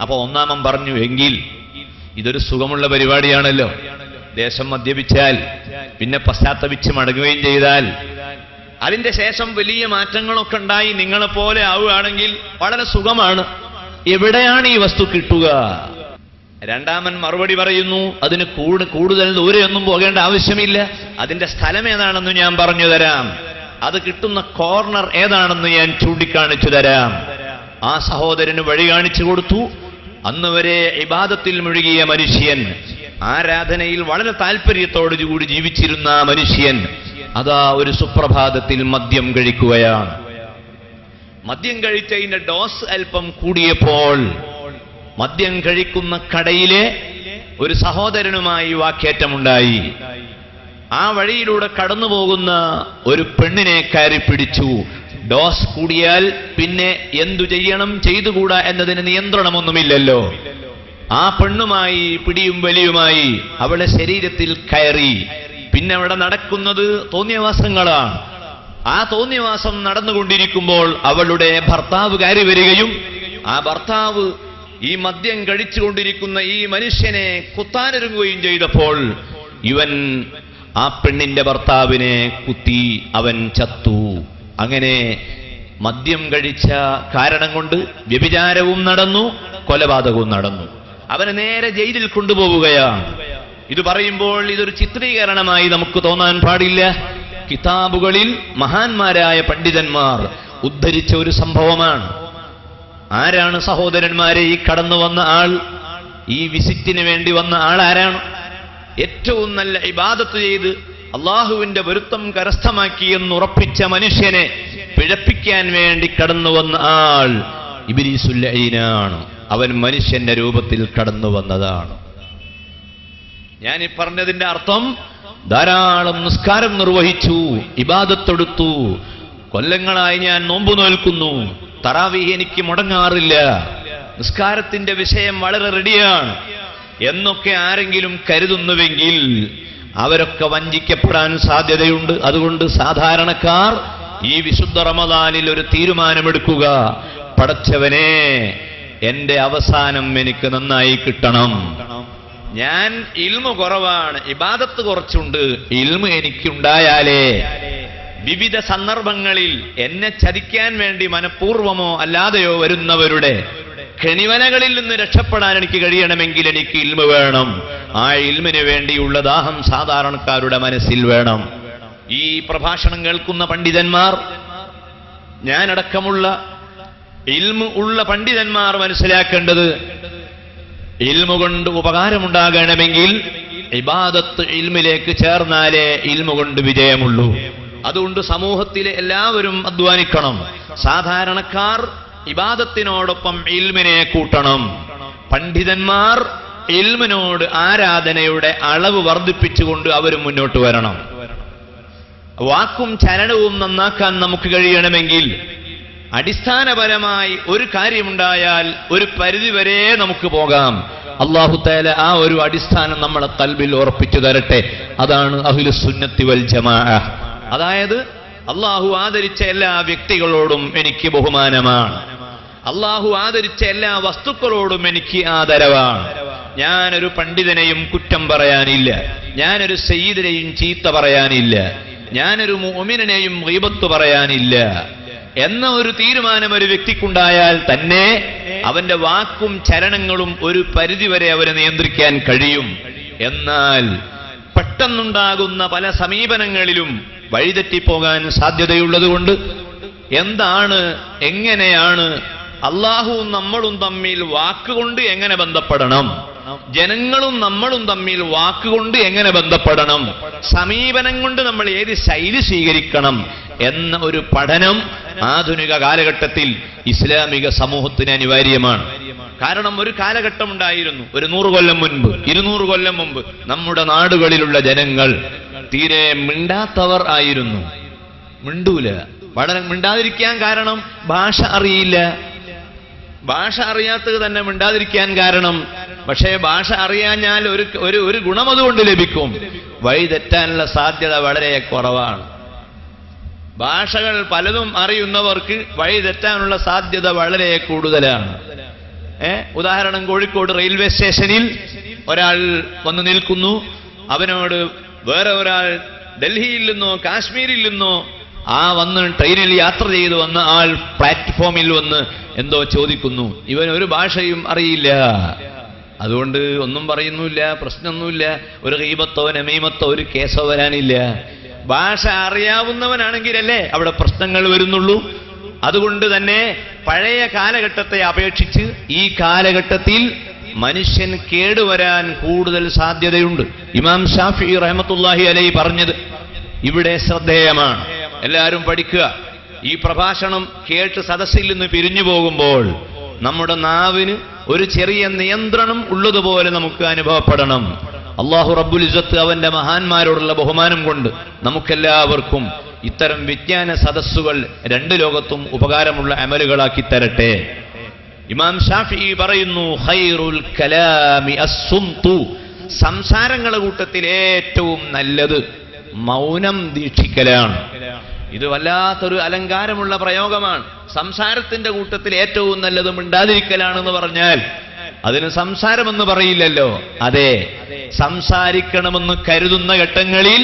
അപ്പൊ ഒന്നാമൻ പറഞ്ഞു, എങ്കിൽ ഇതൊരു സുഖമുള്ള പരിപാടിയാണല്ലോ. ദേശം മദ്യപിച്ചാൽ പിന്നെ പശ്ചാത്തപിച്ച് മടങ്ങുകയും ചെയ്താൽ അതിന്റെ ശേഷം വലിയ മാറ്റങ്ങളൊക്കെ ഉണ്ടായി നിങ്ങളെപ്പോലെ ആവുകയാണെങ്കിൽ വളരെ സുഖമാണ്. എവിടെയാണ് ഈ വസ്തു കിട്ടുക? രണ്ടാമൻ മറുപടി പറയുന്നു, അതിന് കൂടുതൽ ദൂരെയൊന്നും പോകേണ്ട ആവശ്യമില്ല, അതിന്റെ സ്ഥലം ഏതാണെന്ന് ഞാൻ പറഞ്ഞു തരാം, അത് കിട്ടുന്ന കോർണർ ഏതാണെന്ന് ഞാൻ ചൂണ്ടിക്കാണിച്ചു തരാം. ആ സഹോദരന് വഴി കാണിച്ചു കൊടുത്തു. അന്ന് വരെ ഇബാദത്തിൽ മുഴുകിയ മനുഷ്യൻ, ആരാധനയിൽ വളരെ താല്പര്യത്തോടുകൂടി ജീവിച്ചിരുന്ന മനുഷ്യൻ അതാ ഒരു സുപ്രഭാതത്തിൽ മദ്യം കഴിക്കുകയാണ്. മദ്യം കഴിച്ചതിന്റെ ഡോസ് അല്പം കൂടിയപ്പോൾ മദ്യം കഴിക്കുന്ന കടയിലെ ഒരു സഹോദരനുമായി വാക്കേറ്റമുണ്ടായി. ആ വഴിയിലൂടെ കടന്നു പോകുന്ന ഒരു പെണ്ണിനെ കയറി പിടിച്ചു. ഡോസ് കൂടിയാൽ പിന്നെ എന്തു ചെയ്യണം, ചെയ്തുകൂടാ എന്നതിന് നിയന്ത്രണമൊന്നുമില്ലല്ലോ. ആ പെണ്ണുമായി പിടിയും വലിയുമായി അവളുടെ ശരീരത്തിൽ കയറി. പിന്നെ അവിടെ നടക്കുന്നത് തോന്നിയവാസങ്ങളാണ്. ആ തോന്നിയവാസം നടന്നുകൊണ്ടിരിക്കുമ്പോൾ അവളുടെ ഭർത്താവ് കയറി വരികയും ആ ഭർത്താവ് ഈ മദ്യം കഴിച്ചുകൊണ്ടിരിക്കുന്ന ഈ മനുഷ്യനെ കുത്താനൊരുങ്ങുകയും ചെയ്തപ്പോൾ ഇവൻ ആ പെണ്ണിന്റെ ഭർത്താവിനെ കുത്തി, അവൻ ചത്തു. അങ്ങനെ മദ്യം കഴിച്ച കാരണം കൊണ്ട് വ്യഭിചാരവും നടന്നു, കൊലപാതകവും നടന്നു. അവനെ നേരെ ജയിലിൽ കൊണ്ടുപോവുകയാണ്. ഇത് പറയുമ്പോൾ ഇതൊരു ചിത്രീകരണമായി നമുക്ക് തോന്നാൻ പാടില്ല. കിതാബുകളിൽ മഹാന്മാരായ പണ്ഡിതന്മാർ ഉദ്ധരിച്ച ഒരു സംഭവമാണ്. ആരാണ് സഹോദരന്മാരെ ഈ കടന്നു വന്ന ആൾ? ഈ വിസിറ്റിന് വേണ്ടി വന്ന ആൾ ആരാണ്? ഏറ്റവും നല്ല ഇബാദത്ത് ചെയ്ത് അള്ളാഹുവിന്റെ പൊരുത്തം കരസ്ഥമാക്കിയെന്ന് ഉറപ്പിച്ച മനുഷ്യനെ പിഴപ്പിക്കാൻ വേണ്ടി കടന്നു വന്ന ആൾ ഇബ്ലീസുൽ ലഈനാണ്. അവൻ മനുഷ്യന്റെ രൂപത്തിൽ കടന്നു വന്നതാണ്. ഞാൻ ഈ പറഞ്ഞതിന്റെ അർത്ഥം, ധാരാളം നിസ്കാരം നിർവഹിച്ചു, ഇബാദത്തെടുത്തു, കൊല്ലങ്ങളായി ഞാൻ നോമ്പ് നോൽക്കുന്നു, തറാവീഹ് എനിക്ക് മുടങ്ങാറില്ല, നിസ്കാരത്തിന്റെ വിഷയം വളരെ റെഡിയാണ് എന്നൊക്കെ ആരെങ്കിലും കരുതുന്നുവെങ്കിൽ അവരൊക്കെ വഞ്ചിക്കപ്പെടാൻ സാധ്യതയുണ്ട്. അതുകൊണ്ട് സാധാരണക്കാർ ഈ വിശുദ്ധ റമദാനിൽ ഒരു തീരുമാനമെടുക്കുക, പടച്ചവനെ എന്റെ അവസാനം എനിക്ക് നന്നായി കിട്ടണം. ഞാൻ ഇൽമു കുറവാണ്, ഇബാദത്ത് കുറച്ചുണ്ട്, ഇൽമു എനിക്കുണ്ടായാലേ വിവിധ സന്ദർഭങ്ങളിൽ എന്നെ ചതിക്കാൻ വേണ്ടി മനഃപൂർവമോ അല്ലാതെയോ വരുന്നവരുടെ കെണിവലകളിൽ നിന്ന് രക്ഷപ്പെടാൻ എനിക്ക് കഴിയണമെങ്കിൽ എനിക്ക് ഇൽമു വേണം. ആ ഇൽമിന് വേണ്ടിയുള്ള ദാഹം സാധാരണക്കാരുടെ മനസ്സിൽ വേണം. ഈ പ്രഭാഷണം കേൾക്കുന്ന പണ്ഡിതന്മാർ, ഞാനടക്കമുള്ള ഇൽമു ഉള്ള പണ്ഡിതന്മാർ മനസ്സിലാക്കേണ്ടത്, ഇൽമു കൊണ്ട് ഉപകാരമുണ്ടാകണമെങ്കിൽ ഇബാദത്ത് ഇൽമിലേക്ക് ചേർന്നാലേ ഇൽമു കൊണ്ട് വിജയമുള്ളൂ. അതുകൊണ്ട് സമൂഹത്തിലെ എല്ലാവരും അധ്വാനിക്കണം. സാധാരണക്കാർ ഇബാദത്തിനോടൊപ്പം ഇൽമിനെ കൂട്ടണം. പണ്ഡിതന്മാർ ഇൽമിനോട് ആരാധനയുടെ അളവ് വർദ്ധിപ്പിച്ചുകൊണ്ട് അവരും മുന്നോട്ട് വരണം. വാക്കും ചലനവും നന്നാക്കാൻ നമുക്ക് കഴിയണമെങ്കിൽ അടിസ്ഥാനപരമായി ഒരു കാര്യമുണ്ടായാൽ ഒരു പരിധിവരെ നമുക്ക് പോകാം. അല്ലാഹു തആല ആ ഒരു അടിസ്ഥാനം നമ്മളെ ഖൽബിൽ ഉറപ്പിച്ചു തരട്ടെ. അതാണ് അഹ്ലുസ് സുന്നത്തി വൽ ജമാഅ. അതായത് അല്ലാഹു ആദരിച്ച എല്ലാ വ്യക്തികളോടും എനിക്ക് ബഹുമാനമാണ്, അല്ലാഹു ആദരിച്ച എല്ലാ വസ്തുക്കളോടും എനിക്ക് ആദരവാണ്. ഞാനൊരു പണ്ഡിതനെയും കുറ്റം പറയാനില്ല, ഞാനൊരു സയ്യിദിനെയും ചീത്ത പറയാനില്ല, ഞാനൊരു മുഅ്മിനെയും ഗീബത്ത് പറയാനില്ല എന്ന ഒരു തീരുമാനം ഒരു വ്യക്തിക്കുണ്ടായാൽ തന്നെ അവന്റെ വാക്കും ചലനങ്ങളും ഒരു പരിധിവരെ അവരെ നിയന്ത്രിക്കാൻ കഴിയും. എന്നാൽ പെട്ടെന്നുണ്ടാകുന്ന പല സമീപനങ്ങളിലും വഴിതെറ്റിപ്പോകാൻ സാധ്യതയുള്ളതുകൊണ്ട് എങ്ങനെയാണ് അള്ളാഹുവും നമ്മളും തമ്മിൽ വാക്കുകൊണ്ട് എങ്ങനെ ബന്ധപ്പെടണം, ജനങ്ങളും നമ്മളും തമ്മിൽ വാക്കുകൊണ്ട് എങ്ങനെ ബന്ധപ്പെടണം, സമീപനം കൊണ്ട് നമ്മൾ ഏത് ശൈലി സ്വീകരിക്കണം എന്ന ഒരു പഠനം ആധുനിക കാലഘട്ടത്തിൽ ഇസ്ലാമിക സമൂഹത്തിന് അനിവാര്യമാണ്. കാരണം ഒരു കാലഘട്ടം ഉണ്ടായിരുന്നു, ഒരു 100 കൊല്ലം മുൻപ്, 200 കൊല്ലം മുമ്പ് നമ്മുടെ നാടുകളിലുള്ള ജനങ്ങൾ തീരെ മിണ്ടാത്തവർ ആയിരുന്നു. മിണ്ടൂല, വളരെ മിണ്ടാതിരിക്കാൻ കാരണം ഭാഷ അറിയില്ല. ഭാഷ അറിയാത്തത് തന്നെ മിണ്ടാതിരിക്കാൻ കാരണം. പക്ഷേ ഭാഷ അറിയാഞ്ഞാൽ ഒരു ഗുണം അതുകൊണ്ട് ലഭിക്കും, വഴി തെറ്റാനുള്ള സാധ്യത വളരെ കുറവാണ്. ഭാഷകൾ പലതും അറിയുന്നവർക്ക് വഴി തെറ്റാനുള്ള സാധ്യത വളരെ കൂടുതലാണ്. ഉദാഹരണം, കോഴിക്കോട് റെയിൽവേ സ്റ്റേഷനിൽ ഒരാൾ വന്ന് നിൽക്കുന്നു, അവനോട് വേറെ ഒരാൾ ഡൽഹിയിൽ നിന്നോ കാശ്മീരിൽ നിന്നോ വന്ന് ട്രെയിനിൽ യാത്ര ചെയ്ത് വന്ന ആൾ പ്ലാറ്റ്ഫോമിൽ വന്ന് എന്തോ ചോദിക്കുന്നു. ഇവൻ ഒരു ഭാഷയും അറിയില്ല. അതുകൊണ്ട് ഒന്നും പറയുന്നില്ല, പ്രശ്നമൊന്നുമില്ല. ഒരു ഗീബത്തോ നമീമത്തോ ഒരു കേസോ വരാനില്ല. ഭാഷ അറിയാവുന്നവനാണെങ്കിലല്ലേ അവിടെ പ്രശ്നങ്ങൾ വരുന്നുള്ളൂ. അതുകൊണ്ട് തന്നെ പഴയ കാലഘട്ടത്തെ അപേക്ഷിച്ച് ഈ കാലഘട്ടത്തിൽ മനുഷ്യൻ കേടുവരാൻ കൂടുതൽ സാധ്യതയുണ്ട്. ഇമാം ഷാഫിഈ റഹ്മത്തുള്ളാഹി അലൈഹി പറഞ്ഞത് ഇവിടെ ശ്രദ്ധേയമാണ്. എല്ലാവരും പഠിക്കുക. ഈ പ്രഭാഷണം കേട്ട് സദസ്സിൽ നിന്ന് പിരിഞ്ഞു പോകുമ്പോൾ നമ്മുടെ നാവിന് ഒരു ചെറിയ നിയന്ത്രണം ഉള്ളതുപോലെ നമുക്ക് അനുഭവപ്പെടണം. അല്ലാഹു റബ്ബുൽ ഇസ്സത്ത് അവന്റെ മഹാന്മാരോടുള്ള ബഹുമാനം കൊണ്ട് നമുക്കെല്ലാവർക്കും ഇത്തരം വിജ്ഞാന സദസ്സുകൾ രണ്ട് ലോകത്തും ഉപകാരമുള്ള അമലുകളാക്കി തരട്ടെ. ഇമാം ഷാഫിഈ പറയുന്നു, ഖൈറുൽ കലാമി അസ്സുംതു, സംസാരങ്ങളുടെ കൂട്ടത്തിൽ ഏറ്റവും നല്ലത് മൗനം ദീക്ഷിക്കലാണ്. ഇത് വല്ലാത്തൊരു അലങ്കാരമുള്ള പ്രയോഗമാണ്. സംസാരത്തിന്റെ കൂട്ടത്തിൽ ഏറ്റവും നല്ലത് മിണ്ടാതിരിക്കലാണെന്ന് പറഞ്ഞാൽ അതിന് സംസാരമെന്ന് പറയില്ലല്ലോ. അതെ, സംസാരിക്കണമെന്ന് കരുതുന്ന ഘട്ടങ്ങളിൽ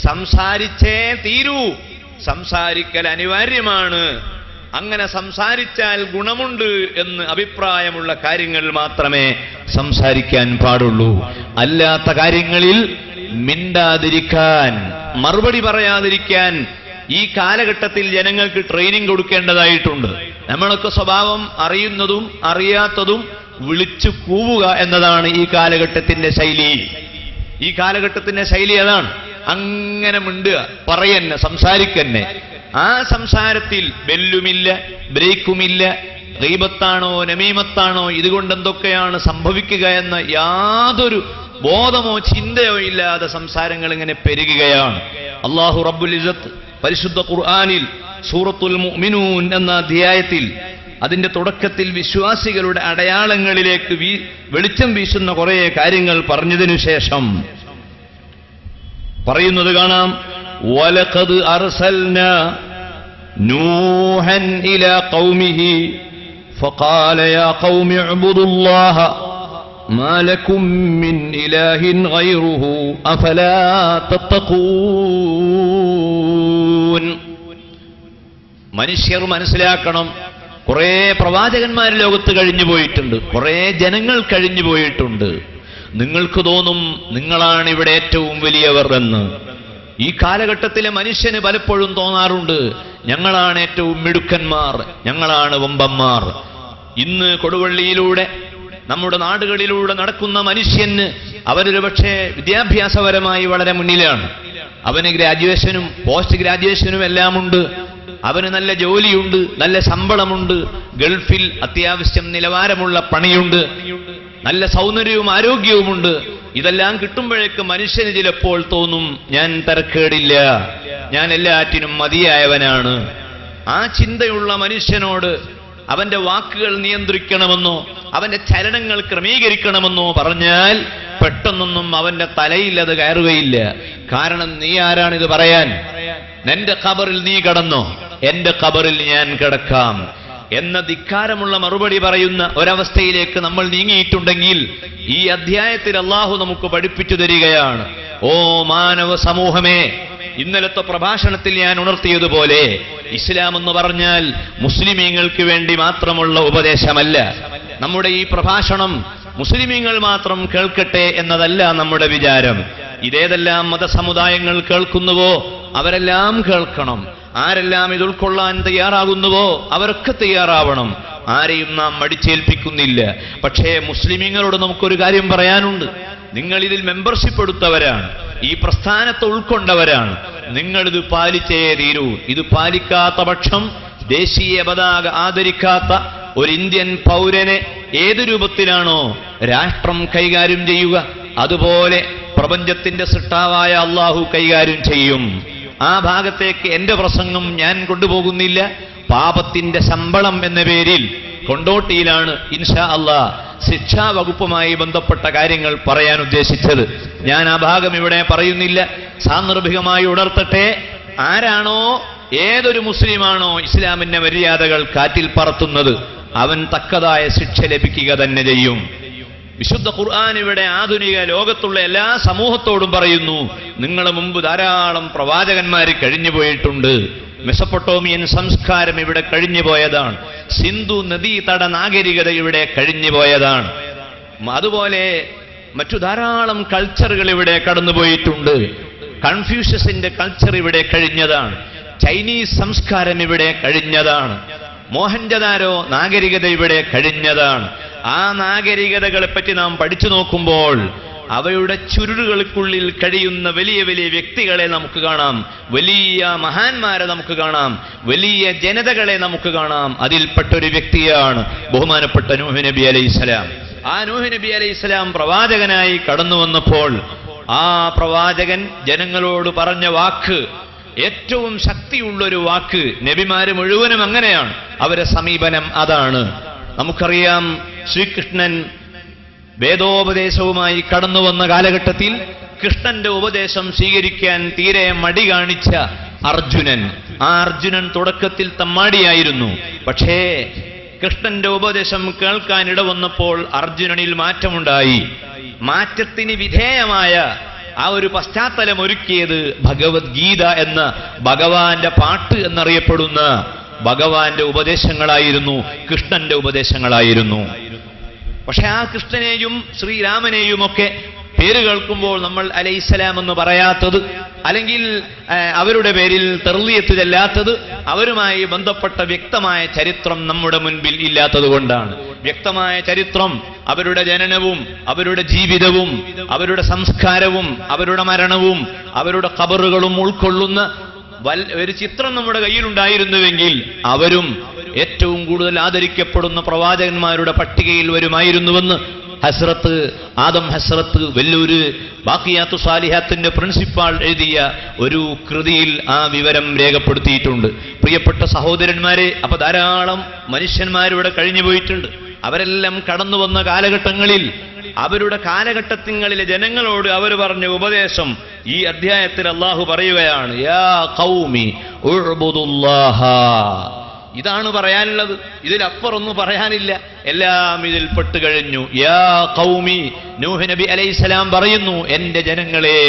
സംസാരിച്ചേ തീരൂ. സംസാരിക്കൽ അനിവാര്യമാണ്. അങ്ങനെ സംസാരിച്ചാൽ ഗുണമുണ്ട് എന്ന് അഭിപ്രായമുള്ള കാര്യങ്ങൾ മാത്രമേ സംസാരിക്കാൻ പാടുള്ളൂ. അല്ലാത്ത കാര്യങ്ങളിൽ മിണ്ടാതിരിക്കാൻ, മറുപടി പറയാതിരിക്കാൻ ഈ കാലഘട്ടത്തിൽ ജനങ്ങൾക്ക് ട്രെയിനിങ് കൊടുക്കേണ്ടതായിട്ടുണ്ട്. നമ്മളൊക്കെ സ്വഭാവം അറിയുന്നതും അറിയാത്തതും വിളിച്ചു കൂവുക എന്നതാണ് ഈ കാലഘട്ടത്തിന്റെ ശൈലി. ഈ കാലഘട്ടത്തിന്റെ ശൈലി അതാണ്. അങ്ങനെ മിണ്ടുക, പറയന്നെ, സംസാരിക്കന്നെ. ആ സംസാരത്തിൽ ബെല്ലുമില്ല, ബ്രേക്കുമില്ല. ഗീബത്താണോ നമീമത്താണോ, ഇതുകൊണ്ട് എന്തൊക്കെയാണ് സംഭവിക്കുക എന്ന യാതൊരു ബോധമോ ചിന്തയോ ഇല്ലാതെ സംസാരങ്ങൾ ഇങ്ങനെ പെരുകുകയാണ്. അല്ലാഹു റബ്ബുൽ ഇസ്സത്ത് പരിശുദ്ധ ഖുർആനിൽ സൂറത്തുൽ മുഅ്മിനൂൻ എന്ന അധ്യായത്തിൽ അതിന്റെ തുടക്കത്തിൽ വിശ്വാസികളുടെ അടയാളങ്ങളിലേക്ക് വെളിച്ചം വീശുന്ന കുറെ കാര്യങ്ങൾ പറഞ്ഞതിനു ശേഷം പറയുന്നത് കാണാം, വലഖദ് അർസൽനാ നൂഹൻ ഇലാ ഖൗമിഹി ഫഖാല യാ ഖൗമി ഇഅ്ബുദുല്ലാഹ മാ ലക്കും മിൻ ഇലാഹിൻ ഗൈറുഹു അഫലാ തത്തഖൂൻ. മനുഷ്യർ മനസ്സിലാക്കണം, കുറെ പ്രവാചകന്മാർ ലോകത്ത് കഴിഞ്ഞു പോയിട്ടുണ്ട്, കുറെ ജനങ്ങൾ കഴിഞ്ഞു പോയിട്ടുണ്ട്. നിങ്ങൾക്ക് തോന്നും നിങ്ങളാണ് ഇവിടെ ഏറ്റവും വലിയവർ എന്ന്. ഈ കാലഘട്ടത്തിലെ മനുഷ്യന് പലപ്പോഴും തോന്നാറുണ്ട്, ഞങ്ങളാണ് ഏറ്റവും മിടുക്കന്മാർ, ഞങ്ങളാണ് വമ്പന്മാർ. ഇന്ന് കൊടുവള്ളിയിലൂടെ നമ്മുടെ നാടുകളിലൂടെ നടക്കുന്ന മനുഷ്യന് അവരൊരു പക്ഷേ വിദ്യാഭ്യാസപരമായി വളരെ മുന്നിലാണ്. അവന് ഗ്രാജുവേഷനും പോസ്റ്റ് ഗ്രാജുവേഷനും എല്ലാം ഉണ്ട്. അവന് നല്ല ജോലിയുണ്ട്, നല്ല ശമ്പളമുണ്ട്, ഗൾഫിൽ അത്യാവശ്യം നിലവാരമുള്ള പണിയുണ്ട്, നല്ല സൗന്ദര്യവും ആരോഗ്യവുമുണ്ട്. ഇതെല്ലാം കിട്ടുമ്പോഴേക്ക് മനുഷ്യന് ചിലപ്പോൾ തോന്നും, ഞാൻ തരക്കേടില്ല, ഞാൻ എല്ലാറ്റിനും മതിയായവനാണ്. ആ ചിന്തയുള്ള മനുഷ്യനോട് അവന്റെ വാക്കുകൾ നിയന്ത്രിക്കണമെന്നോ അവന്റെ ചലനങ്ങൾ ക്രമീകരിക്കണമെന്നോ പറഞ്ഞാൽ പെട്ടെന്നൊന്നും അവന്റെ തലയിൽ അത് കയറുകയില്ല. കാരണം നീ ആരാണിത് പറയാൻ? എന്റെ ഖബറിൽ നീ കടന്നോ, എന്റെ ഖബറിൽ ഞാൻ കിടക്കാം എന്ന ധിക്കാരമുള്ള മറുപടി പറയുന്ന ഒരവസ്ഥയിലേക്ക് നമ്മൾ നീങ്ങിയിട്ടുണ്ടെങ്കിൽ ഈ അധ്യായത്തിൽ അല്ലാഹു നമുക്ക് പഠിപ്പിച്ചു തരികയാണ്, ഓ മാനവ സമൂഹമേ, ഇന്നലത്തെ പ്രഭാഷണത്തിൽ ഞാൻ ഉണർത്തിയതുപോലെ ഇസ്ലാം എന്ന് പറഞ്ഞാൽ മുസ്ലിമീങ്ങൾക്ക് വേണ്ടി മാത്രമുള്ള ഉപദേശമല്ല. നമ്മുടെ ഈ പ്രഭാഷണം മുസ്ലിമീങ്ങൾ മാത്രം കേൾക്കട്ടെ എന്നതല്ല നമ്മുടെ വിചാരം. ഇതേതെല്ലാം മതസമുദായങ്ങൾ കേൾക്കുന്നുവോ അവരെല്ലാം കേൾക്കണം. ആരെല്ലാം ഇത് ഉൾക്കൊള്ളാൻ തയ്യാറാകുന്നുവോ അവരൊക്കെ തയ്യാറാവണം. ആരെയും നാം മടിച്ചേൽപ്പിക്കുന്നില്ല. പക്ഷേ മുസ്ലിമീങ്ങളോട് നമുക്കൊരു കാര്യം പറയാനുണ്ട്. നിങ്ങൾ ഇതിൽ മെമ്പർഷിപ്പ് എടുത്തവരാണ്, ഈ പ്രസ്ഥാനത്തെ ഉൾക്കൊണ്ടവരാണ്. നിങ്ങളിത് പാലിച്ചേ തീരൂ. ഇത് പാലിക്കാത്ത പക്ഷം ദേശീയ പതാക ആദരിക്കാത്ത ഒരു ഇന്ത്യൻ പൗരനെ ഏത് രൂപത്തിലാണോ രാഷ്ട്രം കൈകാര്യം ചെയ്യുക അതുപോലെ പ്രപഞ്ചത്തിന്റെ സൃഷ്ടാവായ അല്ലാഹു കൈകാര്യം ചെയ്യും. ആ ഭാഗത്തേക്ക് എന്റെ പ്രസംഗം ഞാൻ കൊണ്ടുപോകുന്നില്ല. പാപത്തിന്റെ ശമ്പളം എന്ന പേരിൽ കൊണ്ടോട്ടിയിലാണ് ഇൻഷാ അല്ലാഹ് ശിക്ഷാ വകുപ്പുമായി ബന്ധപ്പെട്ട കാര്യങ്ങൾ പറയാൻ ഉദ്ദേശിച്ചത്. ഞാൻ ആ ഭാഗം ഇവിടെ പറയുന്നില്ല. സാന്ദർഭികമായി ഉണർത്തട്ടെ, ആരാണോ ഏതൊരു മുസ്ലിമാണോ ഇസ്ലാമിന്റെ മര്യാദകൾ കാറ്റിൽ പറത്തുന്നത് അവൻ തക്കതായ ശിക്ഷ ലഭിക്കുക തന്നെ ചെയ്യും. വിശുദ്ധ ഖുർആൻ ഇവിടെ ആധുനിക ലോകത്തുള്ള എല്ലാ സമൂഹത്തോടും പറയുന്നു, നിങ്ങളെ മുമ്പ് ധാരാളം പ്രവാചകന്മാര് കഴിഞ്ഞുപോയിട്ടുണ്ട്. മെസപ്പൊട്ടോമിയൻ സംസ്കാരം ഇവിടെ കഴിഞ്ഞുപോയതാണ്. സിന്ധു നദീതട നാഗരികത ഇവിടെ കഴിഞ്ഞുപോയതാണ്. അതുപോലെ മറ്റു ധാരാളം കൾച്ചറുകൾ ഇവിടെ കടന്നുപോയിട്ടുണ്ട്. കൺഫ്യൂഷ്യസിന്റെ കൾച്ചർ ഇവിടെ കഴിഞ്ഞതാണ്. ചൈനീസ് സംസ്കാരം ഇവിടെ കഴിഞ്ഞതാണ്. മോഹൻജദാരോ നാഗരികത ഇവിടെ കഴിഞ്ഞതാണ്. ആ നാഗരികതകളെപ്പറ്റി നാം പഠിച്ചു നോക്കുമ്പോൾ അവയുടെ ചുരുളുകൾക്കുള്ളിൽ കഴിയുന്ന വലിയ വലിയ വ്യക്തികളെ നമുക്ക് കാണാം, വലിയ മഹാന്മാരെ നമുക്ക് കാണാം, വലിയ ജനതകളെ നമുക്ക് കാണാം. അതിൽപ്പെട്ടൊരു വ്യക്തിയാണ് ബഹുമാനപ്പെട്ട നൂഹ് നബി അലൈഹിസ്സലാം. ആ നൂഹ് നബി അലൈഹിസ്സലാം പ്രവാചകനായി കടന്നു വന്നപ്പോൾ ആ പ്രവാചകൻ ജനങ്ങളോട് പറഞ്ഞ വാക്ക് ഏറ്റവും ശക്തിയുള്ളൊരു വാക്ക്. നബിമാര് മുഴുവനും അങ്ങനെയാണ്, അവരെ സമീപനം അതാണ്. നമുക്കറിയാം, ശ്രീകൃഷ്ണൻ വേദോപദേശവുമായി കടന്നു വന്ന കാലഘട്ടത്തിൽ കൃഷ്ണന്റെ ഉപദേശം സ്വീകരിക്കാൻ തീരെ മടി കാണിച്ച അർജുനൻ, ആ അർജുനൻ തുടക്കത്തിൽ തമ്മാടിയായിരുന്നു. പക്ഷേ കൃഷ്ണന്റെ ഉപദേശം കേൾക്കാൻ ഇടവന്നപ്പോൾ അർജുനനിൽ മാറ്റമുണ്ടായി. മാറ്റത്തിന് വിധേയമായ ആ ഒരു പശ്ചാത്തലം ഒരുക്കിയത് ഭഗവത്ഗീത എന്ന ഭഗവാന്റെ പാട്ട് എന്നറിയപ്പെടുന്ന ഭഗവാന്റെ ഉപദേശങ്ങളായിരുന്നു, കൃഷ്ണന്റെ ഉപദേശങ്ങളായിരുന്നു. പക്ഷെ ആ കൃഷ്ണനെയും ശ്രീരാമനെയും ഒക്കെ പേര് കേൾക്കുമ്പോൾ നമ്മൾ അലൈഹിസ്സലാം എന്ന് പറയാത്തത്, അല്ലെങ്കിൽ അവരുടെ പേരിൽ തർലിയത്ത് ചെല്ലാത്തത്, അവരുമായി ബന്ധപ്പെട്ട വ്യക്തമായ ചരിത്രം നമ്മുടെ മുൻപിൽ ഇല്ലാത്തത് കൊണ്ടാണ്. വ്യക്തമായ ചരിത്രം, അവരുടെ ജനനവും അവരുടെ ജീവിതവും അവരുടെ സംസ്കാരവും അവരുടെ മരണവും അവരുടെ ഖബറുകളും ഉൾക്കൊള്ളുന്ന ഒരു ചിത്രം നമ്മുടെ കയ്യിലുണ്ടായിരുന്നുവെങ്കിൽ അവരും ഏറ്റവും കൂടുതൽ ആദരിക്കപ്പെടുന്ന പ്രവാചകന്മാരുടെ പട്ടികയിൽ വരുമായിരുന്നുവെന്ന് ആദം ഹസ്രത്ത് വെല്ലൂര് ബാഖിയാത്തു സാലിഹാത്തിന്റെ പ്രിൻസിപ്പാൾ എഴുതിയ ഒരു കൃതിയിൽ ആ വിവരം രേഖപ്പെടുത്തിയിട്ടുണ്ട്. പ്രിയപ്പെട്ട സഹോദരന്മാരെ, അപ്പൊ ധാരാളം മനുഷ്യന്മാരിവിടെ കഴിഞ്ഞു പോയിട്ടുണ്ട്. അവരെല്ലാം കടന്നു വന്ന കാലഘട്ടങ്ങളിൽ അവരുടെ കാലഘട്ടങ്ങളിലെ ജനങ്ങളോട് അവർ പറഞ്ഞ ഉപദേശം ഈ അധ്യായത്തിൽ അള്ളാഹു പറയുകയാണ്, യാ ഖൗമി ഉഅ്ബുദുല്ലാഹ. ഇതാണ് പറയാനുള്ളത്, ഇതിലപ്പുറമൊന്നും പറയാനില്ല, എല്ലാം ഇതിൽ പെട്ട് കഴിഞ്ഞു. യാ ഖൗമി, നൂഹ് നബി അലൈഹിസ്സലാം പറയുന്നു, എന്റെ ജനങ്ങളെ,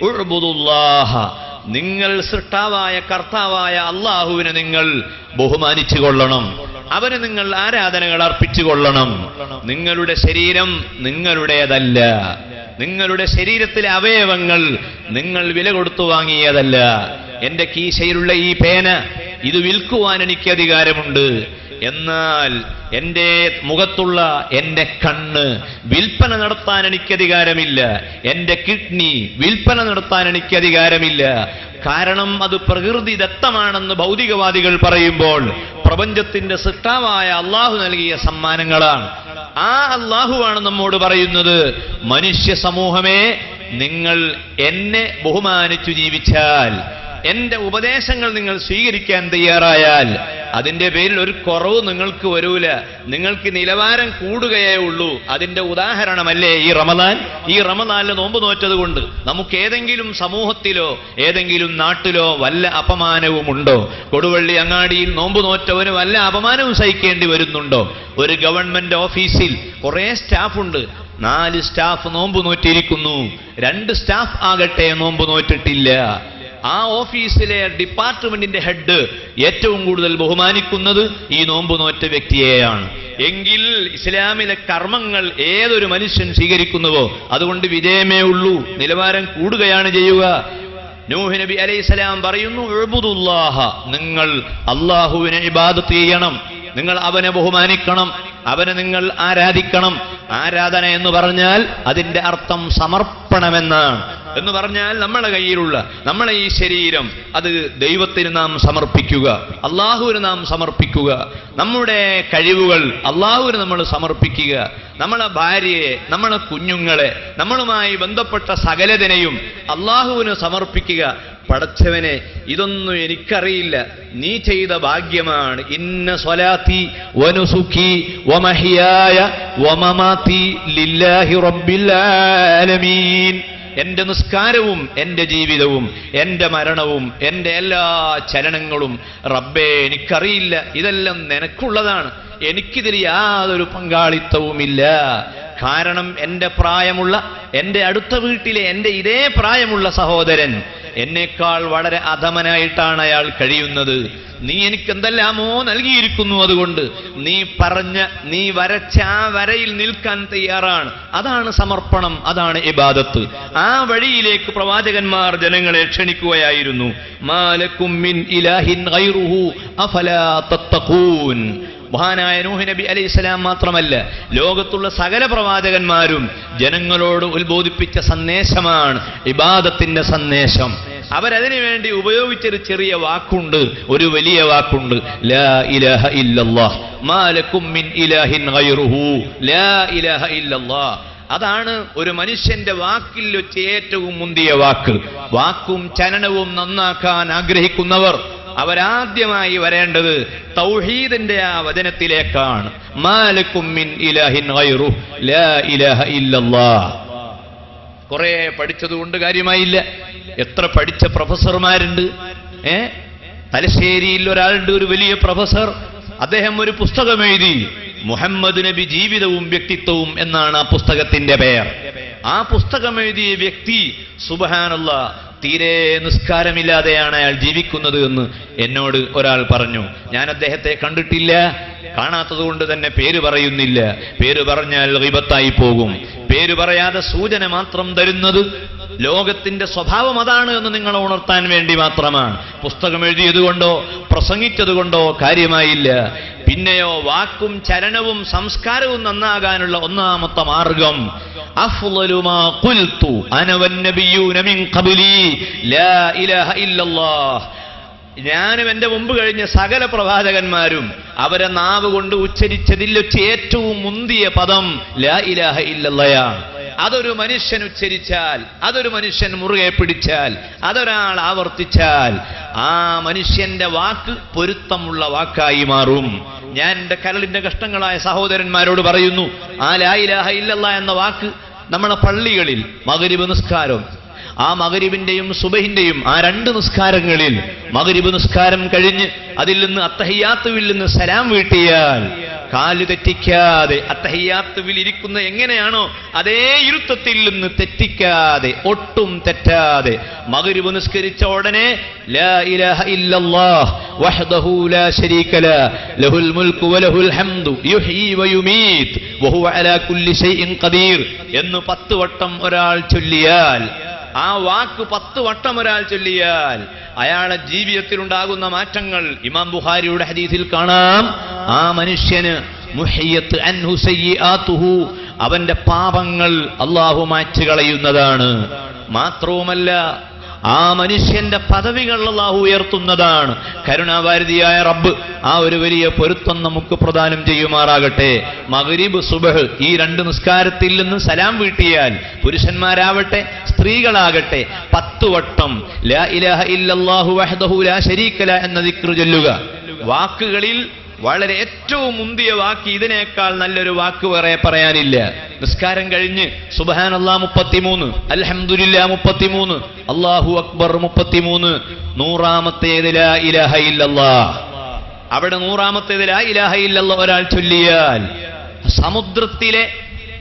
ഉഅ്ബുദുല്ലാഹ, നിങ്ങൾ സൃഷ്ടാവായ കർത്താവായ അള്ളാഹുവിനെ നിങ്ങൾ ബഹുമാനിച്ചു കൊള്ളണം, അവന് നിങ്ങൾ ആരാധനകൾ അർപ്പിച്ചു കൊള്ളണം. നിങ്ങളുടെ ശരീരം നിങ്ങളുടേതല്ല, നിങ്ങളുടെ ശരീരത്തിലെ അവയവങ്ങൾ നിങ്ങൾ വില കൊടുത്തു വാങ്ങിയതല്ല. എന്റെ കീശയിലുള്ള ഈ പേന, ഇത് വിൽക്കുവാൻ എനിക്ക് അധികാരമുണ്ട്. എന്നാൽ എന്റെ മുഖത്തുള്ള എന്റെ കണ്ണ് വിൽപ്പന നടത്താൻ എനിക്ക് അധികാരമില്ല. എന്റെ കിഡ്നി വിൽപ്പന നടത്താൻ എനിക്ക് അധികാരമില്ല. കാരണം അത് പ്രകൃതിദത്തമാണെന്ന് ഭൗതികവാദികൾ പറയുമ്പോൾ പ്രപഞ്ചത്തിന്റെ സൃഷ്ടാവായ അള്ളാഹു നൽകിയ സമ്മാനങ്ങളാണ്. ആ അള്ളാഹുവാണ് നമ്മോട് പറയുന്നത്, മനുഷ്യ സമൂഹമേ, നിങ്ങൾ എന്നെ ബഹുമാനിച്ചു ജീവിച്ചാൽ, എന്റെ ഉപദേശങ്ങൾ നിങ്ങൾ സ്വീകരിക്കാൻ തയ്യാറായാൽ, അതിന്റെ പേരിൽ ഒരു കുറവ് നിങ്ങൾക്ക് വരൂല, നിങ്ങൾക്ക് നിലവാരം കൂടുകയേ ഉള്ളൂ. അതിന്റെ ഉദാഹരണമല്ലേ ഈ റമദാൻ. ഈ റമദാനിൽ നോമ്പ് നോറ്റത് കൊണ്ട് നമുക്ക് ഏതെങ്കിലും സമൂഹത്തിലോ ഏതെങ്കിലും നാട്ടിലോ വല്ല അപമാനവുമുണ്ടോ? കൊടുവള്ളി അങ്ങാടിയിൽ നോമ്പ് നോറ്റവന് വല്ല അപമാനവും സഹിക്കേണ്ടി വരുന്നുണ്ടോ? ഒരു ഗവൺമെന്റ് ഓഫീസിൽ കുറെ സ്റ്റാഫുണ്ട്, 4 സ്റ്റാഫ് നോമ്പ് നോറ്റിരിക്കുന്നു, 2 സ്റ്റാഫ് ആകട്ടെ നോമ്പ് നോറ്റിട്ടില്ല. ആ ഓഫീസിലെ ഡിപ്പാർട്ട്മെന്റിന്റെ ഹെഡ് ഏറ്റവും കൂടുതൽ ബഹുമാനിക്കുന്നത് ഈ നോമ്പ് നോറ്റ വ്യക്തിയെയാണ്. എങ്കിൽ ഇസ്ലാമിലെ കർമ്മങ്ങൾ ഏതൊരു മനുഷ്യൻ സ്വീകരിക്കുന്നുവോ അതുകൊണ്ട് വിജയമേ ഉള്ളൂ, നിലവാരം കൂടുകയാണ് ചെയ്യുക. നൂഹ് നബി അലൈഹിസ്സലാം പറയുന്നു, ഉഅ്ബുദുല്ലാഹ, നിങ്ങൾ അല്ലാഹുവിനെ ഇബാദത്ത് ചെയ്യണം, നിങ്ങൾ അവനെ ബഹുമാനിക്കണം, അവനെ നിങ്ങൾ ആരാധിക്കണം. ആരാധന എന്ന് പറഞ്ഞാൽ അതിന്റെ അർത്ഥം സമർപ്പണമെന്നാണ്. എന്ന് പറഞ്ഞാൽ നമ്മളെ കയ്യിലുള്ള നമ്മളെ ഈ ശരീരം അത് ദൈവത്തിന് നാം സമർപ്പിക്കുക, അള്ളാഹുവിന് നാം സമർപ്പിക്കുക. നമ്മുടെ കഴിവുകൾ അള്ളാഹുവിന് നമ്മൾ സമർപ്പിക്കുക. നമ്മളെ ഭാര്യയെ, നമ്മളെ കുഞ്ഞുങ്ങളെ, നമ്മളുമായി ബന്ധപ്പെട്ട സകലതിനെയും അള്ളാഹുവിന് സമർപ്പിക്കുക. പടച്ചവനെ, ഇതൊന്നും എനിക്കറിയില്ല, നീ ചെയ്ത ഭാഗ്യമാണ്. ഇന്ന സ്വലാത്തി വനുസുഖി വമഹിയായ വമമാതി ലില്ലാഹി റബ്ബിൽ ആലമീൻ. എന്റെ നിസ്കാരവും എന്റെ ജീവിതവും എന്റെ മരണവും എന്റെ എല്ലാ ചലനങ്ങളും റബ്ബേ എനിക്കറിയില്ല, ഇതെല്ലാം നിനക്കുള്ളതാണ്, എനിക്കിതിൽ യാതൊരു പങ്കാളിത്തവുമില്ല. കാരണം എന്റെ പ്രായമുള്ള, എന്റെ അടുത്ത വീട്ടിലെ എന്റെ ഇതേ പ്രായമുള്ള സഹോദരൻ എന്നേക്കാൾ വളരെ അധമനായിട്ടാണ് അയാൾ കഴിയുന്നത്. നീ എനിക്ക് എന്തെല്ലാമോ നൽകിയിരിക്കുന്നു, അതുകൊണ്ട് നീ വരച്ച ആ വരയിൽ നിൽക്കാൻ തയ്യാറാണ്. അതാണ് സമർപ്പണം, അതാണ് ഇബാദത്ത്. ആ വഴിയിലേക്ക് പ്രവാചകന്മാർ ജനങ്ങളെ ക്ഷണിക്കുകയായിരുന്നു. മാലക്കും മിൻ ഇലാഹിൻ ഗൈറുഹു അഫലാ തത്തഖൂൻ. മഹാനായ നൂഹ് നബി അലൈഹിസ്സലാം മാത്രമല്ല, ലോകത്തുള്ള സകല പ്രവാചകന്മാരും ജനങ്ങളോട് ഉത്ബോധിപ്പിച്ച സന്ദേശമാണ് ഇബാദത്തിന്റെ സന്ദേശം. അവരതിനു വേണ്ടി ഉപയോഗിച്ചൊരു ചെറിയ വാക്കുണ്ട്, ഒരു വലിയ വാക്കുണ്ട്, ലാ ഇലാഹ ഇല്ലല്ലാഹ് മാലക്കും മിൻ ഇലാഹിൻ ഗൈറുഹു. ലാ ഇലാഹ ഇല്ലല്ലാഹ്, അതാണ് ഒരു മനുഷ്യന്റെ വാക്കിൽ വെച്ച് ഏറ്റവും മുന്തിയ വാക്ക്. വാക്കും ചലനവും നന്നാക്കാൻ ആഗ്രഹിക്കുന്നവർ അവരാദ്യമായി വരേണ്ടത് തൗഹീദിന്റെ ആ വചനത്തിലേക്കാണ്. മാലക്കും മിൻ ഇലാഹിൻ ഗൈറുഹു ലാ ഇലാഹ ഇല്ലല്ലാഹ്. കുറെ പഠിച്ചതുകൊണ്ട് കാര്യമായില്ല. എത്ര പഠിച്ച പ്രൊഫസർമാരുണ്ട്. തലശ്ശേരിയിൽ ഒരാളുണ്ട്, ഒരു വലിയ പ്രൊഫസർ. അദ്ദേഹം ഒരു പുസ്തകം എഴുതി, മുഹമ്മദ് നബി ജീവിതവും വ്യക്തിത്വവും എന്നാണ് ആ പുസ്തകത്തിന്റെ പേർ. ആ പുസ്തകം എഴുതിയ വ്യക്തി സുബ്ഹാനല്ലാഹ് തീരെ നിസ്കാരമില്ലാതെയാണ് അയാൾ ജീവിക്കുന്നത് എന്ന് എന്നോട് ഒരാൾ പറഞ്ഞു. ഞാൻ അദ്ദേഹത്തെ കണ്ടിട്ടില്ല, കാണാത്തത് കൊണ്ട് തന്നെ പേര് പറയുന്നില്ല. പേര് പറഞ്ഞാൽ ഗിബത്തായി പോകും. പേര് പറയാതെ സൂചന മാത്രം തരുന്നത് ലോകത്തിന്റെ സ്വഭാവം അതാണ് എന്ന് നിങ്ങളെ ഉണർത്താൻ വേണ്ടി മാത്രമാണ്. പുസ്തകം എഴുതിയതുകൊണ്ടോ പ്രസംഗിച്ചതുകൊണ്ടോ കാര്യമായില്ല. പിന്നെയോ വാക്കും ചലനവും സംസ്കാരവും നന്നാകാനുള്ള ഒന്നാമത്തെ മാർഗം അഫ്ളലു മാ ഖുൽതു അന വന്നബിയ്യൂന മിൻ ഖബ്ലി ലാ ഇലാഹ ഇല്ലല്ലാഹ്. ഞാനും എന്റെ മുമ്പ് കഴിഞ്ഞ സകല പ്രവാചകന്മാരും അവരെ നാവ് കൊണ്ട് ഉച്ചരിച്ചതിൽ വെച്ച് ഏറ്റവും മുന്തിയ പദം ലാ ഇലാഹ ഇല്ലല്ലാഹ്. അതൊരു മനുഷ്യൻ ഉച്ചരിച്ചാൽ, അതൊരു മനുഷ്യൻ മുറുകെ പിടിച്ചാൽ, അതൊരാൾ ആവർത്തിച്ചാൽ ആ മനുഷ്യന്റെ വാക്ക് പൊരുത്തമുള്ള വാക്കായി മാറും. ഞാൻ എന്റെ കരളിന്റെ കഷ്ടങ്ങളായ സഹോദരന്മാരോട് പറയുന്നു, ആ ലാ ഇലാഹ ഇല്ലല്ലാഹ് എന്ന വാക്ക് നമ്മുടെ പള്ളികളിൽ മഗ്രിബ് നിസ്കാരം, ആ മഗ്രിബിന്റെയും സുബഹിന്റെയും ആ രണ്ട് നിസ്കാരങ്ങളിൽ മഗ്രിബ് നിസ്കാരം കഴിഞ്ഞ് അതിൽ നിന്ന് അത്തഹിയ്യാത്തുവിൽ നിന്ന് സലാം വീട്ടിയാൽ കാല് തെറ്റിക്കാതെ അത്തഹിയ്യാത്തുവിൽ ഇരിക്കുന്ന എങ്ങനെയാണോ അതേ ഇരുത്തത്തിൽ നിന്ന് തെറ്റിക്കാതെ ഒട്ടും തെറ്റാതെ മഗ്രിബ് നിസ്കരിച്ച ഉടനെ ലാ ഇലാഹ ഇല്ലല്ലാഹ് വഹ്ദഹു ലാ ശരീക ലഹു ലഹുൽ മുൽക്കു വലഹുൽ ഹംദു യുഹ്യി വയുമീത് വഹുവ അലാ കുല്ലി ഷൈഇൻ ഖദീർ എന്ന് 10 വട്ടം ഒരാൾ ചൊല്ലിയാൽ, ആ വാക്ക് 10 വട്ടം ഒരാൾ ചൊല്ലിയാൽ അയാളുടെ ജീവിതത്തിൽ ഉണ്ടാകുന്ന മാറ്റങ്ങൾ ഇമാം ബുഖാരിയുടെ ഹദീസിൽ കാണാം. ആ മനുഷ്യന് മുഹയ്യത്ത് അൻഹു സയ്യിആതുഹു, അവന്റെ പാപങ്ങൾ അല്ലാഹു മായ്ച്ചു കളയുന്നതാണ്. മാത്രവുമല്ല ആ മനുഷ്യന്റെ പദവികൾ അല്ലാഹു ഉയർത്തുന്നതാണ്. കരുണാവാരിധിയായ റബ്ബ് ആ ഒരു വലിയ പൊരുത്തം നമുക്ക് പ്രദാനം ചെയ്യുമാറാകട്ടെ. മഗ്രിബ് സുബ്ഹ് ഈ 2 നിസ്കാരത്തിൽ നിന്ന് സലാം വീട്ടിയാൽ പുരുഷന്മാരാവട്ടെ സ്ത്രീകളാകട്ടെ 10 വട്ടം ലാ ഇലാഹ ഇല്ലല്ലാഹു വഹ്ദഹു ലാ ശരീക ലഹു എന്ന ദിക്ർ ചൊല്ലുക. വാക്കുകളിൽ വളരെ ഏറ്റവും മുന്തിയ വാക്ക് ഇതിനേക്കാൾ നല്ലൊരു വാക്ക് വേറെ പറയാനില്ല. നിസ്കാരം കഴിഞ്ഞ് സുബ്ഹാനല്ലാഹ് 33, അൽഹംദുലില്ലാഹ് 33, അല്ലാഹു അക്ബർ 33, 100ാമത്തേത് ലാ ഇലാഹ ഇല്ലല്ലാഹ്. അവിടെ 100ാമത്തേത് ലാ ഇലാഹ ഇല്ലല്ലാഹ് ഒരാൾ ചൊല്ലിയാൽ സമുദ്രത്തിലെ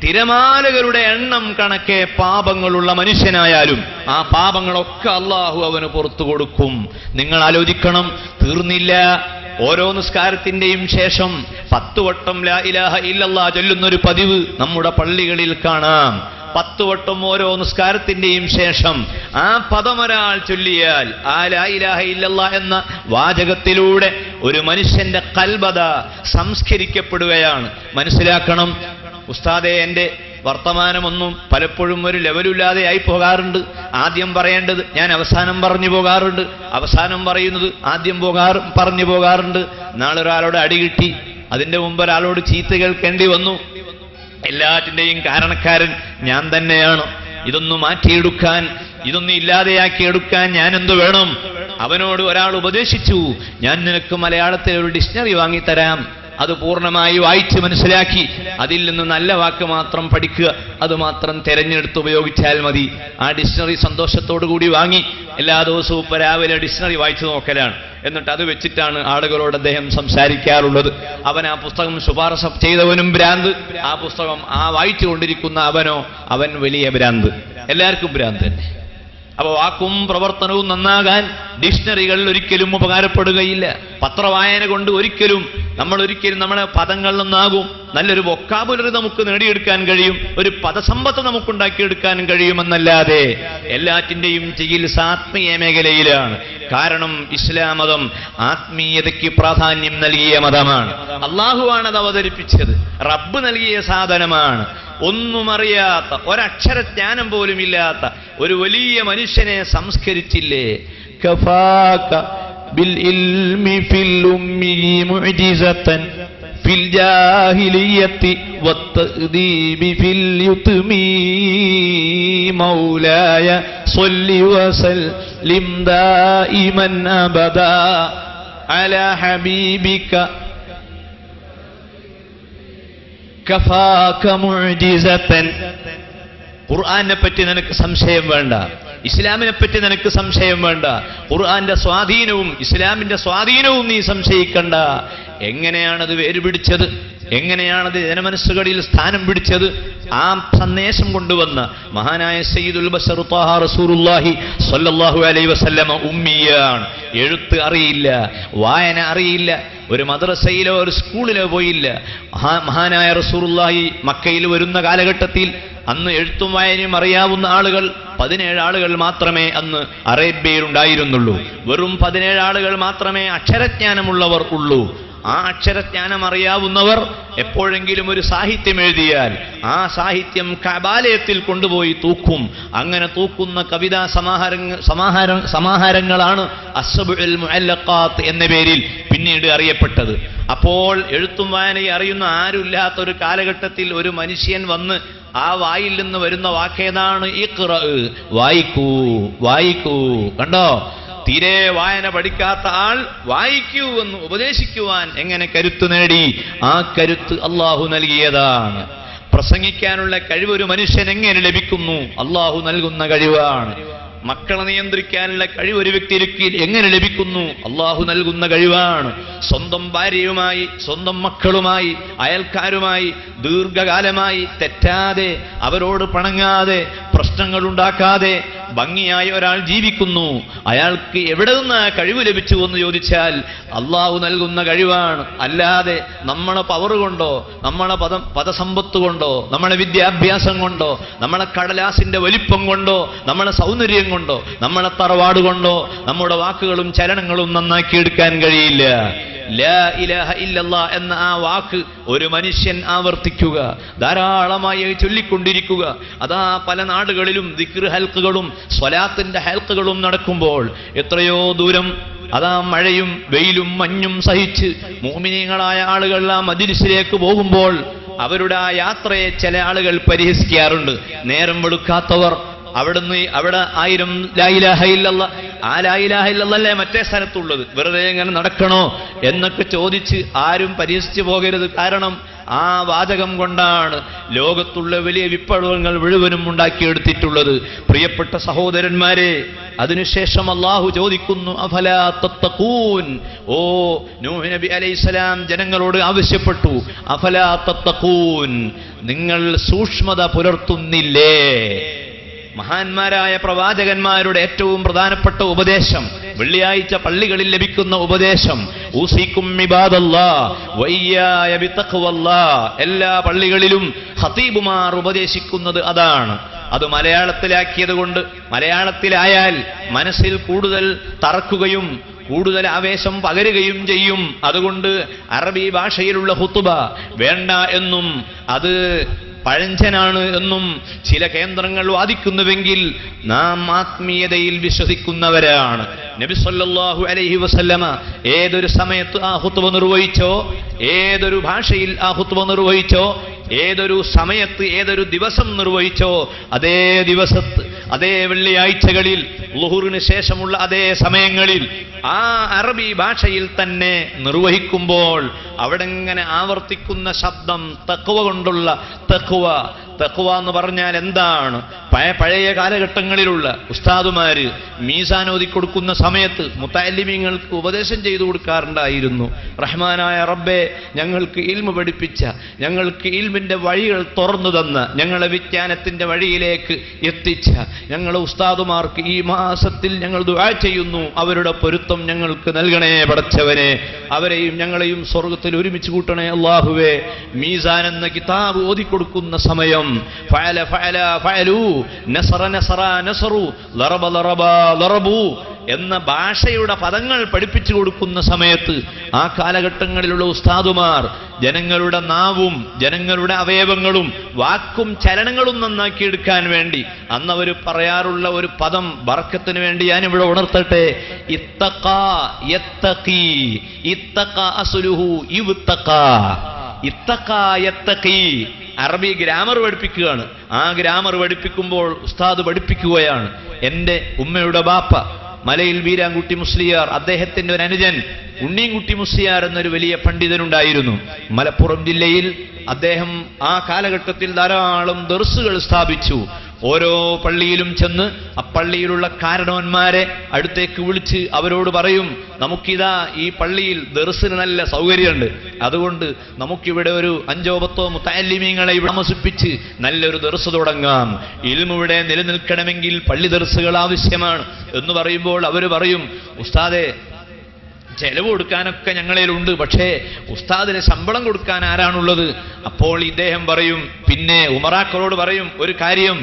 തിരമാലകളുടെ എണ്ണം കണക്കെ പാപങ്ങളുള്ള മനുഷ്യനായാലും ആ പാപങ്ങളൊക്കെ അല്ലാഹു അവന് പുറത്തു കൊടുക്കും. നിങ്ങൾ ആലോചിക്കണം, തീർന്നില്ല. ഓരോ നിസ്കാരത്തിന്റെയും ശേഷം 10 വട്ടം ലാ ഇലാഹ ഇല്ലല്ലാഹ് ചൊല്ലുന്നൊരു പതിവ് നമ്മുടെ പള്ളികളിൽ കാണാം. 10 വട്ടം ഓരോ നിസ്കാരത്തിന്റെയും ശേഷം ആ പദമൊരാൾ ചൊല്ലിയാൽ ആ ലാ ഇലാഹ ഇല്ലല്ലാഹ് എന്ന വാചകത്തിലൂടെ ഒരു മനുഷ്യന്റെ ഖൽബത സംസ്കരിക്കപ്പെടുകയാണ്. മനസ്സിലാക്കണം ഉസ്താദേ, എന്റെ വർത്തമാനമൊന്നും പലപ്പോഴും ഒരു ലെവലില്ലാതെ ആയി പോകാറുണ്ട്. ആദ്യം പറയേണ്ടത് ഞാൻ അവസാനം പറഞ്ഞു പോകാറുണ്ട്, അവസാനം പറയുന്നത് ആദ്യം പറഞ്ഞു പോകാറുണ്ട്. നാളൊരാളോട് അടി കിട്ടി, അതിന്റെ മുമ്പ് ഒരാളോട് ചീത്ത കേൾക്കേണ്ടി വന്നു. എല്ലാറ്റിന്റെയും കാരണക്കാരൻ ഞാൻ തന്നെയാണ്. ഇതൊന്നും മാറ്റിയെടുക്കാൻ, ഇതൊന്നും ഇല്ലാതെയാക്കിയെടുക്കാൻ ഞാൻ എന്തു വേണം? അവനോട് ഒരാൾ ഉപദേശിച്ചു, ഞാൻ നിനക്ക് മലയാളത്തിൽ ഒരു ഡിക്ഷണറി വാങ്ങിത്തരാം, അത് പൂർണ്ണമായി വായിച്ച് മനസ്സിലാക്കി അതിൽ നിന്ന് നല്ല വാക്ക് മാത്രം പഠിക്കുക, അത് മാത്രം തിരഞ്ഞെടുത്ത് ഉപയോഗിച്ചാൽ മതി. ആ ഡിക്ഷണറി സന്തോഷത്തോടു കൂടി വാങ്ങി എല്ലാ ദിവസവും രാവിലെ ഡിക്ഷണറി വായിച്ചു നോക്കലാണ്. എന്നിട്ട് അത് വെച്ചിട്ടാണ് ആളുകളോട് അദ്ദേഹം സംസാരിക്കാറുള്ളത്. അവൻ ആ പുസ്തകം ശുപാർശ ചെയ്തവനും ഭ്രാന്ത്, ആ പുസ്തകം വായിച്ചു കൊണ്ടിരിക്കുന്ന അവൻ വലിയ ഭ്രാന്ത്. എല്ലാവർക്കും ഭ്രാന്ത് തന്നെ. അപ്പൊ വാക്കും പ്രവർത്തനവും നന്നാകാൻ ഡിക്ഷണറികൾ ഒരിക്കലും ഉപകാരപ്പെടുകയില്ല. പത്രവായന കൊണ്ട് ഒരിക്കലും നമ്മുടെ പദങ്ങൾ നന്നാകും. നല്ലൊരു വൊക്കാബുലറി നമുക്ക് നേടിയെടുക്കാൻ കഴിയും, ഒരു പദസമ്പത്ത് നമുക്കുണ്ടാക്കിയെടുക്കാൻ കഴിയുമെന്നല്ലാതെ എല്ലാറ്റിന്റെയും ചികിത്സ ആത്മീയ മേഖലയിലാണ്. കാരണം ഇസ്ലാം മതം ആത്മീയതയ്ക്ക് പ്രാധാന്യം നൽകിയ മതമാണ്. അള്ളാഹുവാണ് അത് അവതരിപ്പിച്ചത്, റബ്ബ് നൽകിയ സാധനമാണ്. ഒന്നും അറിയാത്ത, ഒരക്ഷരജ്ഞാനം പോലും ഇല്ലാത്ത ഒരു വലിയ മനുഷ്യനെ സംസ്കരിച്ചില്ലേ? കഫാക ബിൽ ഇൽമി ഫിൽ ഉമ്മി മുഅ്ജിസതൻ ഫിൽ ജാഹിലിയത്തി വത്തദീബി ഫിൽ യുത്മി മൗലായ സ്വല്ലി വസല്ലിം ദായിമൻ അബദാ അലാ ഹബീബിക കഫാക മുഅ്ജിസതൻ. ഖുർആനെ പറ്റി നിനക്ക് സംശയം വേണ്ട, ഇസ്ലാമിനെ പറ്റി നിനക്ക് സംശയം വേണ്ട, ഖുർആന്റെ സ്വാധീനവും ഇസ്ലാമിന്റെ സ്വാധീനവും നീ സംശയിക്കണ്ട. എങ്ങനെയാണത് വേരുപിടിച്ചത്? എങ്ങനെയാണത് ജനമനസ്സുകളിൽ സ്ഥാനം പിടിച്ചത്? ആ സന്ദേശം കൊണ്ടുവന്ന മഹാനായ സയ്യിദുൽ ബശർ ത്വാഹ റസൂലുള്ളാഹി സ്വല്ലല്ലാഹു അലൈഹി വസല്ലമ ഉമ്മിയാണ്. എഴുത്ത് അറിയില്ല, വായന അറിയില്ല, ഒരു മദ്രസയിലോ ഒരു സ്കൂളിലോ പോയില്ല. മഹാനായ റസൂലുള്ളാഹി മക്കയിൽ വരുന്ന കാലഘട്ടത്തിൽ അന്ന് എഴുത്തും വായനയും അറിയാവുന്ന ആളുകൾ 17 ആളുകൾ മാത്രമേ അന്ന് അറേബ്യയിൽ ഉണ്ടായിരുന്നുള്ളൂ. വെറും 17 ആളുകൾ മാത്രമേ അക്ഷരജ്ഞാനമുള്ളവർ ഉള്ളൂ. ആ അക്ഷരജ്ഞാനം അറിയാവുന്നവർ എപ്പോഴെങ്കിലും ഒരു സാഹിത്യം എഴുതിയാൽ ആ സാഹിത്യം കഅബാലയത്തിൽ കൊണ്ടുപോയി തൂക്കും. അങ്ങനെ തൂക്കുന്ന കവിതാ സമാഹാരങ്ങളാണ് അസ്സബുൽ മുഅല്ലഖാത്ത് എന്ന പേരിൽ പിന്നീട് അറിയപ്പെട്ടത്. അപ്പോൾ എഴുത്തും വായനയും അറിയുന്ന ആരുമില്ലാത്ത ഒരു കാലഘട്ടത്തിൽ ഒരു മനുഷ്യൻ വന്ന് ആ വായിൽ നിന്ന് വരുന്ന വാക്കേതാണ്? ഇഖ്റ, വായിക്കൂ, വായിക്കൂ. കണ്ടോ, തീരെ വായന പഠിക്കാത്ത ആൾ വായിക്കൂ എന്ന് ഉപദേശിക്കുവാൻ എങ്ങനെ കരുത്ത് നേടി? ആ കരുത്ത് അള്ളാഹു നൽകിയതാണ്. പ്രസംഗിക്കാനുള്ള കഴിവ് ഒരു മനുഷ്യൻ എങ്ങനെ ലഭിക്കുന്നു? അള്ളാഹു നൽകുന്ന കഴിവാണ്. മക്കളെ നിയന്ത്രിക്കാനുള്ള കഴിവ് ഒരു വ്യക്തിക്ക് എങ്ങനെ ലഭിക്കുന്നു? അള്ളാഹു നൽകുന്ന കഴിവാണ്. സ്വന്തം ഭാര്യയുമായി, സ്വന്തം മക്കളുമായി, അയൽക്കാരുമായി ദീർഘകാലമായി തെറ്റാതെ, അവരോട് പണങ്ങാതെ, പ്രശ്നങ്ങൾ ഉണ്ടാക്കാതെ ഭംഗിയായി ഒരാൾ ജീവിക്കുന്നു. അയാൾക്ക് എവിടെ നിന്ന് കഴിവ് ലഭിച്ചു എന്ന് ചോദിച്ചാൽ അള്ളാഹു നൽകുന്ന കഴിവാണ്. അല്ലാതെ നമ്മളെ പവർ കൊണ്ടോ, നമ്മളെ പദസമ്പത്ത് കൊണ്ടോ, നമ്മളെ വിദ്യാഭ്യാസം കൊണ്ടോ, നമ്മളെ കടലാസിന്റെ വലിപ്പം കൊണ്ടോ, നമ്മളെ സൗന്ദര്യം കൊണ്ടോ, നമ്മളെ തറവാട് കൊണ്ടോ നമ്മുടെ വാക്കുകളും ചലനങ്ങളും നന്നാക്കിയെടുക്കാൻ കഴിയില്ല. ലാ ഇലാഹ ഇല്ലല്ലാ എന്ന ആ വാക്ക് ഒരു മനുഷ്യൻ ആവർത്തിക്കുക, ധാരാളമായി ചൊല്ലിക്കൊണ്ടിരിക്കുക. അതാ പല നാടുകളിലും ദിക്ർ ഹൽക്കുകളും സ്വലാത്തിന്റെ ഹൽക്കുകളും നടക്കുമ്പോൾ എത്രയോ ദൂരം അതാ മഴയും വെയിലും മഞ്ഞും സഹിച്ച് മുഅ്മിനീങ്ങളായ ആളുകൾ ആ മജ്ലിസിലേക്ക് പോകുമ്പോൾ അവരുടെ ആ യാത്രയെ ചില ആളുകൾ പരിഹസിക്കാറുണ്ട്. നേരം വെളുക്കാത്തവർ അവിടെ 1000 ലാ ഇലാഹ ഇല്ലല്ലാ, ആ ലാ ഇലാഹ ഇല്ലല്ലാഹല്ലേ മറ്റേ സ്ഥലത്തുള്ളത്, വെറുതെ എങ്ങനെ നടക്കണോ എന്നൊക്കെ ചോദിച്ച് ആരും പരിഹസിച്ചു പോകരുത്. കാരണം ആ വാചകം കൊണ്ടാണ് ലോകത്തുള്ള വലിയ വിപ്ലവങ്ങൾ മുഴുവനും ഉണ്ടാക്കിയെടുത്തിട്ടുള്ളത്. പ്രിയപ്പെട്ട സഹോദരന്മാരെ, അതിനുശേഷം അള്ളാഹു ചോദിക്കുന്നു, അഫലാ തത്തഖൂൻ. ഓ നൂഹ് നബി അലൈഹിസ്സലാം ജനങ്ങളോട് ആവശ്യപ്പെട്ടു, അഫലാ തത്തഖൂൻ, നിങ്ങൾ സൂക്ഷ്മത പുലർത്തുന്നില്ലേ? മഹാന്മാരായ പ്രവാചകന്മാരുടെ ഏറ്റവും പ്രധാനപ്പെട്ട ഉപദേശം, വെള്ളിയാഴ്ച പള്ളികളിൽ ലഭിക്കുന്ന ഉപദേശം, ഊസിക്കും ഇബാദല്ലാഹ് വഇയ്യായ ബിതഖ്വല്ലാഹ്. എല്ലാ പള്ളികളിലും ഖതീബുമാർ ഉപദേശിക്കുന്നത് അതാണ്. അത് മലയാളത്തിലാക്കിയത് കൊണ്ട്, മലയാളത്തിലായാൽ മനസ്സിൽ കൂടുതൽ തറക്കുകയും കൂടുതൽ ആവേശം പകരുകയും ചെയ്യും. അതുകൊണ്ട് അറബി ഭാഷയിലുള്ള ഖുത്ബ വേണ്ട എന്നും അത് പഴഞ്ചനാണ് എന്നും ചില കേന്ദ്രങ്ങൾ വാദിക്കുന്നുവെങ്കിൽ നാം ആത്മീയതയിൽ വിശ്വസിക്കുന്നവരാണ്. നബി സല്ലല്ലാഹു അലൈഹി വസല്ലമ ഏതൊരു സമയത്ത് ആ ഖുത്ബ നിർവഹിച്ചോ, ഏതൊരു ഭാഷയിൽ ആ ഖുത്ബ നിർവഹിച്ചോ, ഏതൊരു സമയത്ത് ഏതൊരു ദിവസം നിർവഹിച്ചോ, അതേ ദിവസത്ത് അതേ വെള്ളിയാഴ്ചകളിൽ ളുഹുറിന് ശേഷമുള്ള അതേ സമയങ്ങളിൽ ആ അറബി ഭാഷയിൽ തന്നെ നിർവഹിക്കുമ്പോൾ അവിടെ ഇങ്ങനെ ആവർത്തിക്കുന്ന ശബ്ദം തഖ്വ കൊണ്ടുള്ള തഖ്വ, തഖ്വ എന്ന് പറഞ്ഞാൽ എന്താണ്? പഴയ കാലഘട്ടങ്ങളിലുള്ള ഉസ്താദുമാര് മീസാൻ ഓതി കൊടുക്കുന്ന സമയത്ത് മുത്തഅല്ലിമീങ്ങൾക്ക് ഉപദേശം ചെയ്തു കൊടുക്കാറുണ്ടായിരുന്നു. റഹ്മാനായ റബ്ബേ, ഞങ്ങൾക്ക് ഇൽമു പഠിപ്പിച്ച, ഞങ്ങൾക്ക് ഇൽമിന്റെ വഴികൾ തുറന്നു തന്ന, ഞങ്ങളെ വിജ്ഞാനത്തിന്റെ വഴിയിലേക്ക് എത്തിച്ച ഞങ്ങളെ ഉസ്താദുമാർക്ക് ഈ മാസത്തിൽ ഞങ്ങൾ ദുആ ചെയ്യുന്നു, അവരുടെ പൊരുത്തം ഞങ്ങൾക്ക് നൽകണേ പടച്ചവനെ, അവരെയും ഞങ്ങളെയും സ്വർഗത്തിൽ ഒരുമിച്ച് കൂട്ടണേ അല്ലാഹുവേ. മീസാൻ എന്ന കിതാബ് ഓതിക്കൊടുക്കുന്ന സമയം ഫഅല ഫഅല ഫഅലു, നസറ നസറ നസറു, ലറബ ലറബ ലറബു എന്ന ഭാഷയുടെ പദങ്ങൾ പഠിപ്പിച്ചു കൊടുക്കുന്ന സമയത്ത് ആ കാലഘട്ടങ്ങളിലുള്ള ഉസ്താദുമാർ ജനങ്ങളുടെ നാവും ജനങ്ങളുടെ അവയവങ്ങളും വാക്കും ചലനങ്ങളും നന്നാക്കിയെടുക്കാൻ വേണ്ടി അന്നവർ പറയാറുള്ള ഒരു പദം ബർക്കത്തിന് വേണ്ടി ഞാനിവിടെ ഉണർത്തട്ടെ. ഇത്തഖാ യത്തഖീ, ഇത്തഖാ അസ്ലുഹു ഇവ്തഖാ, ഇത്തഖാ യത്തഖീ. അറബി ഗ്രാമർ പഠിപ്പിക്കുകയാണ്. ആ ഗ്രാമർ പഠിപ്പിക്കുമ്പോൾ ഉസ്താദ് പഠിപ്പിക്കുകയാണ്. എൻ്റെ ഉമ്മയുടെ ബാപ്പ മലയിൽ വീരാൻകുട്ടി മുസ്ലിയാർ, അദ്ദേഹത്തിന്റെ ഒരു അനുജൻ ഉണ്ണീൻകുട്ടി മുസ്ലിയാർ എന്നൊരു വലിയ പണ്ഡിതനുണ്ടായിരുന്നു മലപ്പുറം ജില്ലയിൽ. അദ്ദേഹം ആ കാലഘട്ടത്തിൽ ധാരാളം ദർസുകൾ സ്ഥാപിച്ചു. ഓരോ പള്ളിയിലും ചെന്ന് അപ്പള്ളിയിലുള്ള കാരണവന്മാരെ അടുത്തേക്ക് വിളിച്ച് അവരോട് പറയും, നമുക്കിതാ ഈ പള്ളിയിൽ ദർസിന് നല്ല സൗകര്യമുണ്ട്, അതുകൊണ്ട് നമുക്കിവിടെ ഒരു 5-10 മുത്തഅല്ലിമീങ്ങളെ ഇവിടെ താമസിപ്പിച്ച് നല്ലൊരു ദർസ് തുടങ്ങാം. ഇൽമു ഇവിടെ നിലനിൽക്കണമെങ്കിൽ പള്ളി ദർസുകൾ ആവശ്യമാണ് എന്ന് പറയുമ്പോൾ അവർ പറയും, ഉസ്താദേ ചെലവ് കൊടുക്കാനൊക്കെ ഞങ്ങളിലുണ്ട്, പക്ഷേ ഉസ്താദിന് ശമ്പളം കൊടുക്കാൻ ആരാണുള്ളത്? അപ്പോൾ ഇദ്ദേഹം പറയും, പിന്നെ ഉമറാക്കളോട് പറയും, ഒരു കാര്യം,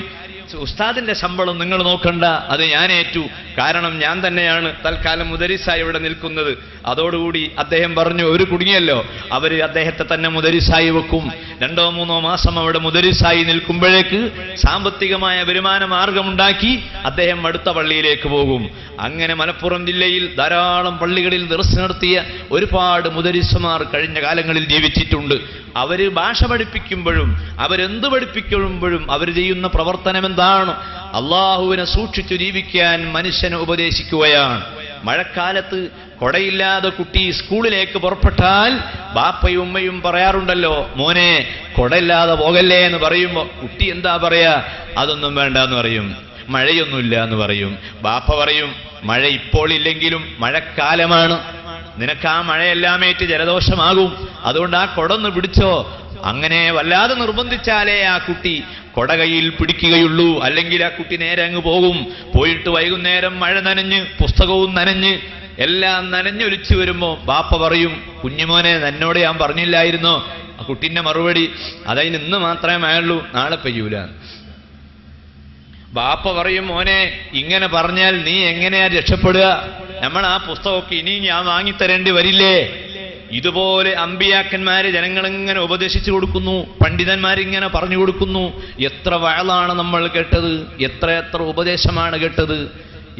ഉസ്താദിന്റെ ശമ്പളം നിങ്ങൾ നോക്കണ്ട, അത് ഞാൻ ഏറ്റു, കാരണം ഞാൻ തന്നെയാണ് തൽക്കാലം മുദരിസായി ഇവിടെ നിൽക്കുന്നത്. അതോടുകൂടി അദ്ദേഹം പറഞ്ഞു, ഒരു കുടുങ്ങിയല്ലോ, അവര് അദ്ദേഹത്തെ തന്നെ മുദരിസായി വെക്കും. 2-3 മാസം അവിടെ മുദരിസായി നിൽക്കുമ്പോഴേക്ക് സാമ്പത്തികമായ വരുമാന മാർഗമുണ്ടാക്കി അദ്ദേഹം അടുത്ത പള്ളിയിലേക്ക് പോകും. അങ്ങനെ മലപ്പുറം ജില്ലയിൽ ധാരാളം പള്ളികളിൽ ദർസ് നടത്തിയ ഒരുപാട് മുദരിസുമാർ കഴിഞ്ഞ കാലങ്ങളിൽ ജീവിച്ചിട്ടുണ്ട്. അവര് ഭാഷ പഠിപ്പിക്കുമ്പോഴും അവരെന്ത് പഠിപ്പിക്കുമ്പോഴും അവർ ചെയ്യുന്ന പ്രവർത്തനം എന്താണ്? അള്ളാഹുവിനെ സൂക്ഷിച്ചു ജീവിക്കാൻ മനുഷ്യനെ ഉപദേശിക്കുകയാണ്. മഴക്കാലത്ത് കൊടയില്ലാതെ കുട്ടി സ്കൂളിലേക്ക് പുറപ്പെട്ടാൽ ബാപ്പയും ഉമ്മയും പറയാറുണ്ടല്ലോ, മോനെ കൊടയില്ലാതെ പോകല്ലേ എന്ന് പറയുമ്പോ കുട്ടി എന്താ പറയാ? അതൊന്നും വേണ്ട എന്ന് പറയും, മഴയൊന്നുമില്ല എന്ന് പറയും. ബാപ്പ പറയും, മഴ ഇപ്പോൾ ഇല്ലെങ്കിലും മഴക്കാലമാണ്, നിനക്ക് ആ മഴയെല്ലാമേറ്റ് ജലദോഷമാകും, അതുകൊണ്ട് ആ കൊടൊന്ന് പിടിച്ചോ. അങ്ങനെ വല്ലാതെ നിർബന്ധിച്ചാലേ ആ കുട്ടി കൊട കയ്യിൽ പിടിക്കുകയുള്ളൂ, അല്ലെങ്കിൽ ആ കുട്ടി നേരെ അങ്ങ് പോകും. പോയിട്ട് വൈകുന്നേരം മഴ നനഞ്ഞ് പുസ്തകവും നനഞ്ഞ് എല്ലാം നനഞ്ഞൊലിച്ചു വരുമ്പോ ബാപ്പ പറയും, കുഞ്ഞുമോനെ എന്നോട് ഞാൻ പറഞ്ഞില്ലായിരുന്നോ? ആ കുട്ടിന്റെ മറുപടി, അതതിന് ഇന്ന് മാത്രമേ മഴയുള്ളൂ, നാളെ പെയ്യൂല. ബാപ്പ പറയും, മോനെ ഇങ്ങനെ പറഞ്ഞാൽ നീ എങ്ങനെയാ രക്ഷപ്പെടുക? നമ്മൾ ആ പുസ്തകമൊക്കെ ഇനി ഞാൻ വാങ്ങിത്തരേണ്ടി വരില്ലേ? ഇതുപോലെ അമ്പിയാക്കന്മാര് ജനങ്ങളിങ്ങനെ ഉപദേശിച്ചു കൊടുക്കുന്നു, പണ്ഡിതന്മാരിങ്ങനെ പറഞ്ഞു കൊടുക്കുന്നു. എത്ര വഅളാണ് നമ്മൾ കേട്ടത്, എത്ര ഉപദേശമാണ് കേട്ടത്.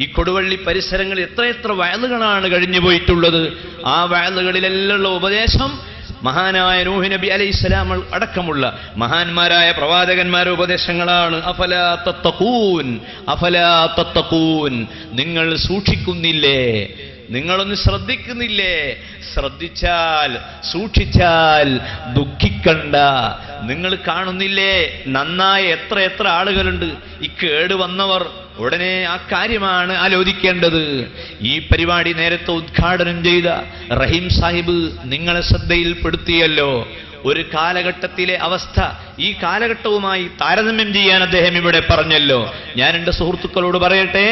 ഈ കൊടുവള്ളി പരിസരങ്ങളിൽ എത്ര വഅളുകളാണ് കഴിഞ്ഞു പോയിട്ടുള്ളത്. ആ വഅളുകളിലെല്ലാം ഉപദേശം മഹാനായ നൂഹ് നബി അലൈഹിസ്സലാം അടക്കമുള്ള മഹാന്മാരായ പ്രവാചകന്മാരുടെ ഉപദേശങ്ങളാണ്. അഫലാ തത്തഖൂൻ, അഫലാ തത്തഖൂൻ, നിങ്ങൾ സൂക്ഷിക്കുന്നില്ലേ, നിങ്ങളൊന്ന് ശ്രദ്ധിക്കുന്നില്ലേ? ശ്രദ്ധിച്ചാൽ സൂക്ഷിച്ചാൽ ദുഃഖിക്കണ്ട. നിങ്ങൾ കാണുന്നില്ലേ നന്നായ എത്ര ആളുകളുണ്ട്. ഈ കേട് വന്നവർ ഉടനെ ആ കാര്യമാണ് ആലോചിക്കേണ്ടത്. ഈ പരിപാടി നേരത്തെ ഉദ്ഘാടനം ചെയ്ത റഹീം സാഹിബ് നിങ്ങളെ ശ്രദ്ധയിൽപ്പെടുത്തിയല്ലോ. ഒരു കാലഘട്ടത്തിലെ അവസ്ഥ ഈ കാലഘട്ടവുമായി താരതമ്യം ചെയ്യാൻ അദ്ദേഹം ഇവിടെ പറഞ്ഞല്ലോ. ഞാൻ എൻ്റെ സുഹൃത്തുക്കളോട് പറയട്ടെ,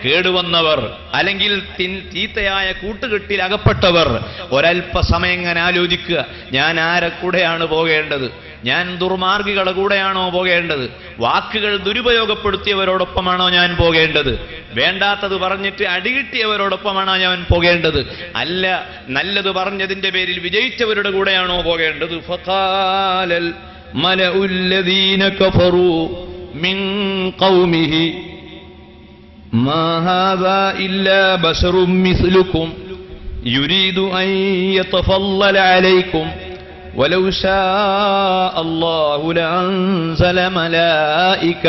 കേടുവന്നവർ അല്ലെങ്കിൽ ചീത്തയായ കൂട്ടുകെട്ടിൽ അകപ്പെട്ടവർ ഒരല്പസമയം ഇങ്ങനെ ആലോചിക്കുക, ഞാൻ ആരെ കൂടെയാണ് പോകേണ്ടത്? ഞാൻ ദുർമാർഗികളുടെ കൂടെയാണോ പോകേണ്ടത്? വാക്കുകൾ ദുരുപയോഗപ്പെടുത്തിയവരോടൊപ്പമാണോ ഞാൻ പോകേണ്ടത്? വേണ്ടാത്തത് പറഞ്ഞിട്ട് അടികിട്ടിയവരോടൊപ്പമാണോ ഞാൻ പോകേണ്ടത്? അല്ല, നല്ലത് പറഞ്ഞതിന്റെ പേരിൽ വിജയിച്ചവരുടെ കൂടെയാണോ പോകേണ്ടത്? ഫഖാലൽ മലഉല്ലദീന കഫറൂ മിൻ ഖൗമിഹി മാ ഹാദാ ഇല്ലാ ബശറും മിസ്ലുക്കും യുരീദു അൻ യതഫല്ലല അലൈക്കും വലൗ ശാഅ അല്ലാഹു ലഅൻസല മലായിക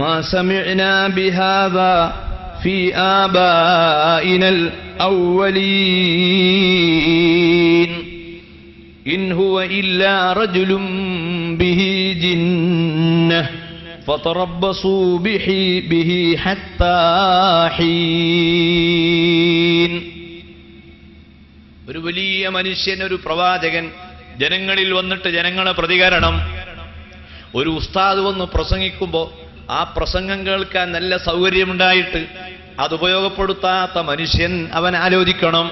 മാ സമിഅനാ ബിഹാദാ ഫീ ആബാഇനൽ അവ്വലീൻ ഇൻ ഹുവ ഇല്ലാ റജുലുൻ به جنة فتربصوا به حتى حين. ഒരു വലിയ മനുഷ്യൻ, ഒരു പ്രവാചകൻ ജനങ്ങളിൽ വന്നിട്ട് ജനങ്ങളെ പ്രതികരണം. ഒരു ഉസ്താദ് വന്ന് പ്രസംഗിക്കുമ്പോൾ ആ പ്രസംഗം കേൾക്കാൻ നല്ല സൗകര്യമുണ്ടായിട്ട് അത് ഉപയോഗപ്പെടുത്താത്ത മനുഷ്യൻ അവൻ ആലോചിക്കണം,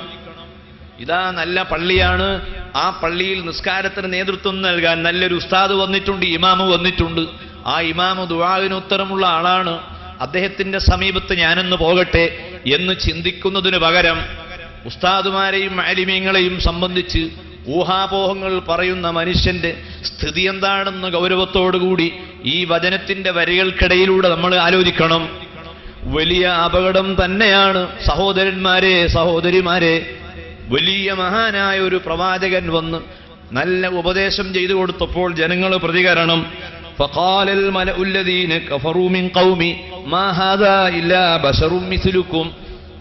ഇതാ നല്ല പള്ളിയാണ്, ആ പള്ളിയിൽ നിസ്കാരത്തിന് നേതൃത്വം നൽകാൻ നല്ലൊരു ഉസ്താദ് വന്നിട്ടുണ്ട്, ഇമാമ് വന്നിട്ടുണ്ട്, ആ ഇമാമ് ദുആഇന് ഉത്തരമുള്ള ആളാണ്, അദ്ദേഹത്തിന്റെ സമീപത്ത് ഞാനൊന്ന് പോകട്ടെ എന്ന് ചിന്തിക്കുന്നതിന് പകരം ഉസ്താദുമാരെയും ആലിമീങ്ങളെയും സംബന്ധിച്ച് ഊഹാപോഹങ്ങൾ പറയുന്ന മനുഷ്യന്റെ സ്ഥിതി എന്താണെന്ന് ഗൗരവത്തോടുകൂടി ഈ വചനത്തിന്റെ വരികൾക്കിടയിലൂടെ നമ്മൾ ആലോചിക്കണം. വലിയ അപകടം തന്നെയാണ് സഹോദരന്മാരെ, സഹോദരിമാരെ. വലിയ മഹാനായ ഒരു പ്രവാചകൻ വന്ന് നല്ല ഉപദേശം ചെയ്തു കൊടുത്തപ്പോൾ ജനങ്ങൾ പ്രതികരണം. فقال الملأ الذين كفروا من قومي ما هذا إلا بشر مثلكم.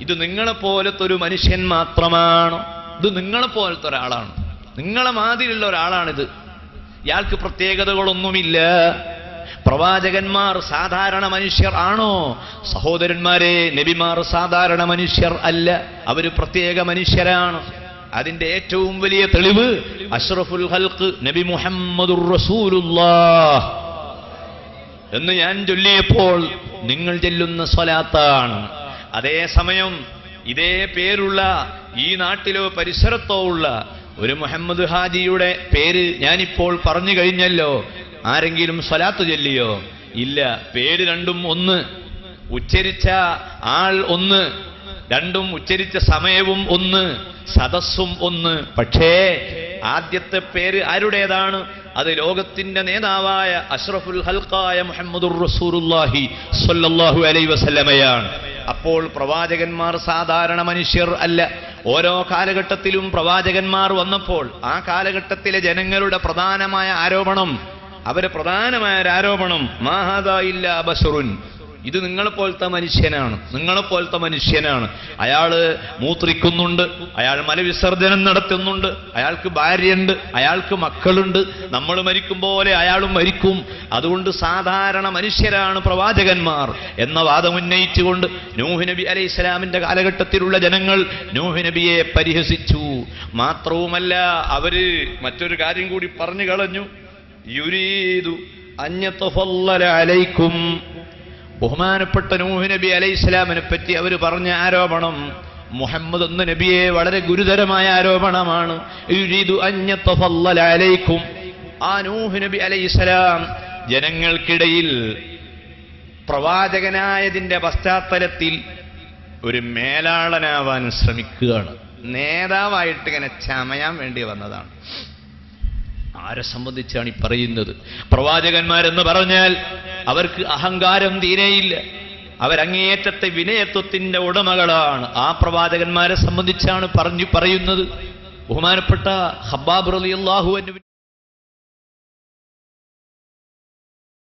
ഇത് നിങ്ങളെപ്പോലത്തെ ഒരു മനുഷ്യൻ മാത്രമാണ്, ഇത് നിങ്ങളെപ്പോലത്തെ ഒരാളാണ്, നിങ്ങളെ മാതിരിയുള്ള ഒരാളാണിത്, ഇയാൾക്ക് പ്രത്യേകതകളൊന്നുമില്ല. പ്രവാചകന്മാർ സാധാരണ മനുഷ്യർ ആണോ? സഹോദരന്മാരെ, നബിമാർ സാധാരണ മനുഷ്യർ അല്ല, അവര് പ്രത്യേക മനുഷ്യരാണ്. അതിന്റെ ഏറ്റവും വലിയ തെളിവ് അഷ്റഫുൽ ഖൽഖ് നബി മുഹമ്മദുർ റസൂലുള്ളാഹ് എന്ന് ഞാൻ ചൊല്ലിയപ്പോൾ നിങ്ങൾ ചൊല്ലുന്ന സ്വലാത്താണ്. അതേസമയം ഇതേ പേരുള്ള ഈ നാട്ടിലോ പരിസരത്തോ ഉള്ള ഒരു മുഹമ്മദ് ഹാജിയുടെ പേര് ഞാനിപ്പോൾ പറഞ്ഞു കഴിഞ്ഞല്ലോ. ആരെങ്കിലും സ്വലാത്ത് ചൊല്ലിയോ? ഇല്ല. പേര് രണ്ടും ഒന്ന്, ഉച്ചരിച്ച ആൾ ഒന്ന്, രണ്ടും ഉച്ചരിച്ച സമയവും ഒന്ന്, സദസ്സും ഒന്ന്. പക്ഷേ ആദ്യത്തെ പേര് ആരുടേതാണ്? അത് ലോകത്തിന്റെ നേതാവായ അഷ്റഫുൽ ഖൽഖായ മുഹമ്മദുർ റസൂലുള്ളാഹി സ്വല്ലല്ലാഹു അലൈഹി വസല്ലമയാണ്. അപ്പോൾ പ്രവാചകന്മാർ സാധാരണ മനുഷ്യർ അല്ല. ഓരോ കാലഘട്ടത്തിലും പ്രവാചകന്മാർ വന്നപ്പോൾ ആ കാലഘട്ടത്തിലെ ജനങ്ങളുടെ പ്രധാനമായ ആരോപണം, അവരെ പ്രധാനമായ ഒരു ആരോപണം, മാ ഹാദാ ഇല്ലാ ബശറുൻ, ഇത് നിങ്ങളെപ്പോലത്തെ മനുഷ്യനാണ്, നിങ്ങളെപ്പോലത്തെ മനുഷ്യനാണ്. അയാള് മൂത്രിക്കുന്നുണ്ട്, അയാൾ മലവിസർജനം നടത്തുന്നുണ്ട്, അയാൾക്ക് ഭാര്യയുണ്ട്, അയാൾക്ക് മക്കളുണ്ട്, നമ്മൾ മരിക്കും പോലെ അയാളും മരിക്കും, അതുകൊണ്ട് സാധാരണ മനുഷ്യരാണ് പ്രവാചകന്മാർ എന്ന വാദം ഉന്നയിച്ചുകൊണ്ട് നൂഹ് നബി അലൈഹി സ്വലാമിന്റെ കാലഘട്ടത്തിലുള്ള ജനങ്ങൾ നൂഹ് നബിയെ പരിഹസിച്ചു. മാത്രവുമല്ല, അവര് മറ്റൊരു കാര്യം കൂടി പറഞ്ഞു കളഞ്ഞു. യുരീദു അൻ യതഫല്ലല അലൈക്കും, ബഹുമാനപ്പെട്ട നൂഹ് നബി അലൈഹി സ്വലാമിനെ പറ്റി അവർ പറഞ്ഞ ആരോപണം, മുഹമ്മദ് എന്ന നബിയെ വളരെ ഗുരുതരമായ ആരോപണമാണ്. യുരീദു അൻ യതഫല്ലല അലൈക്കും, ആ നൂഹ് നബി അലൈഹി സ്വലാം ജനങ്ങൾക്കിടയിൽ പ്രവാചകനായതിന്റെ പശ്ചാത്തലത്തിൽ ഒരു മേലാളനാവാൻ ശ്രമിക്കുകയാണ്. നേതാവായിട്ട് ഇങ്ങനെ ചമയാൻ വേണ്ടി വന്നതാണ്. ആരെ സംബന്ധിച്ചാണ് ഈ പറയുന്നത്? പ്രവാചകന്മാരെന്ന് പറഞ്ഞാൽ അവർക്ക് അഹങ്കാരം തീരെയില്ല, അവരങ്ങേയറ്റത്തെ വിനയത്വത്തിന്റെ ഉടമകളാണ്. ആ പ്രവാചകന്മാരെ സംബന്ധിച്ചാണ് പറയുന്നത്. ബഹുമാനപ്പെട്ട ഖബ്ബാബ് റളിയല്ലാഹു അൻഹു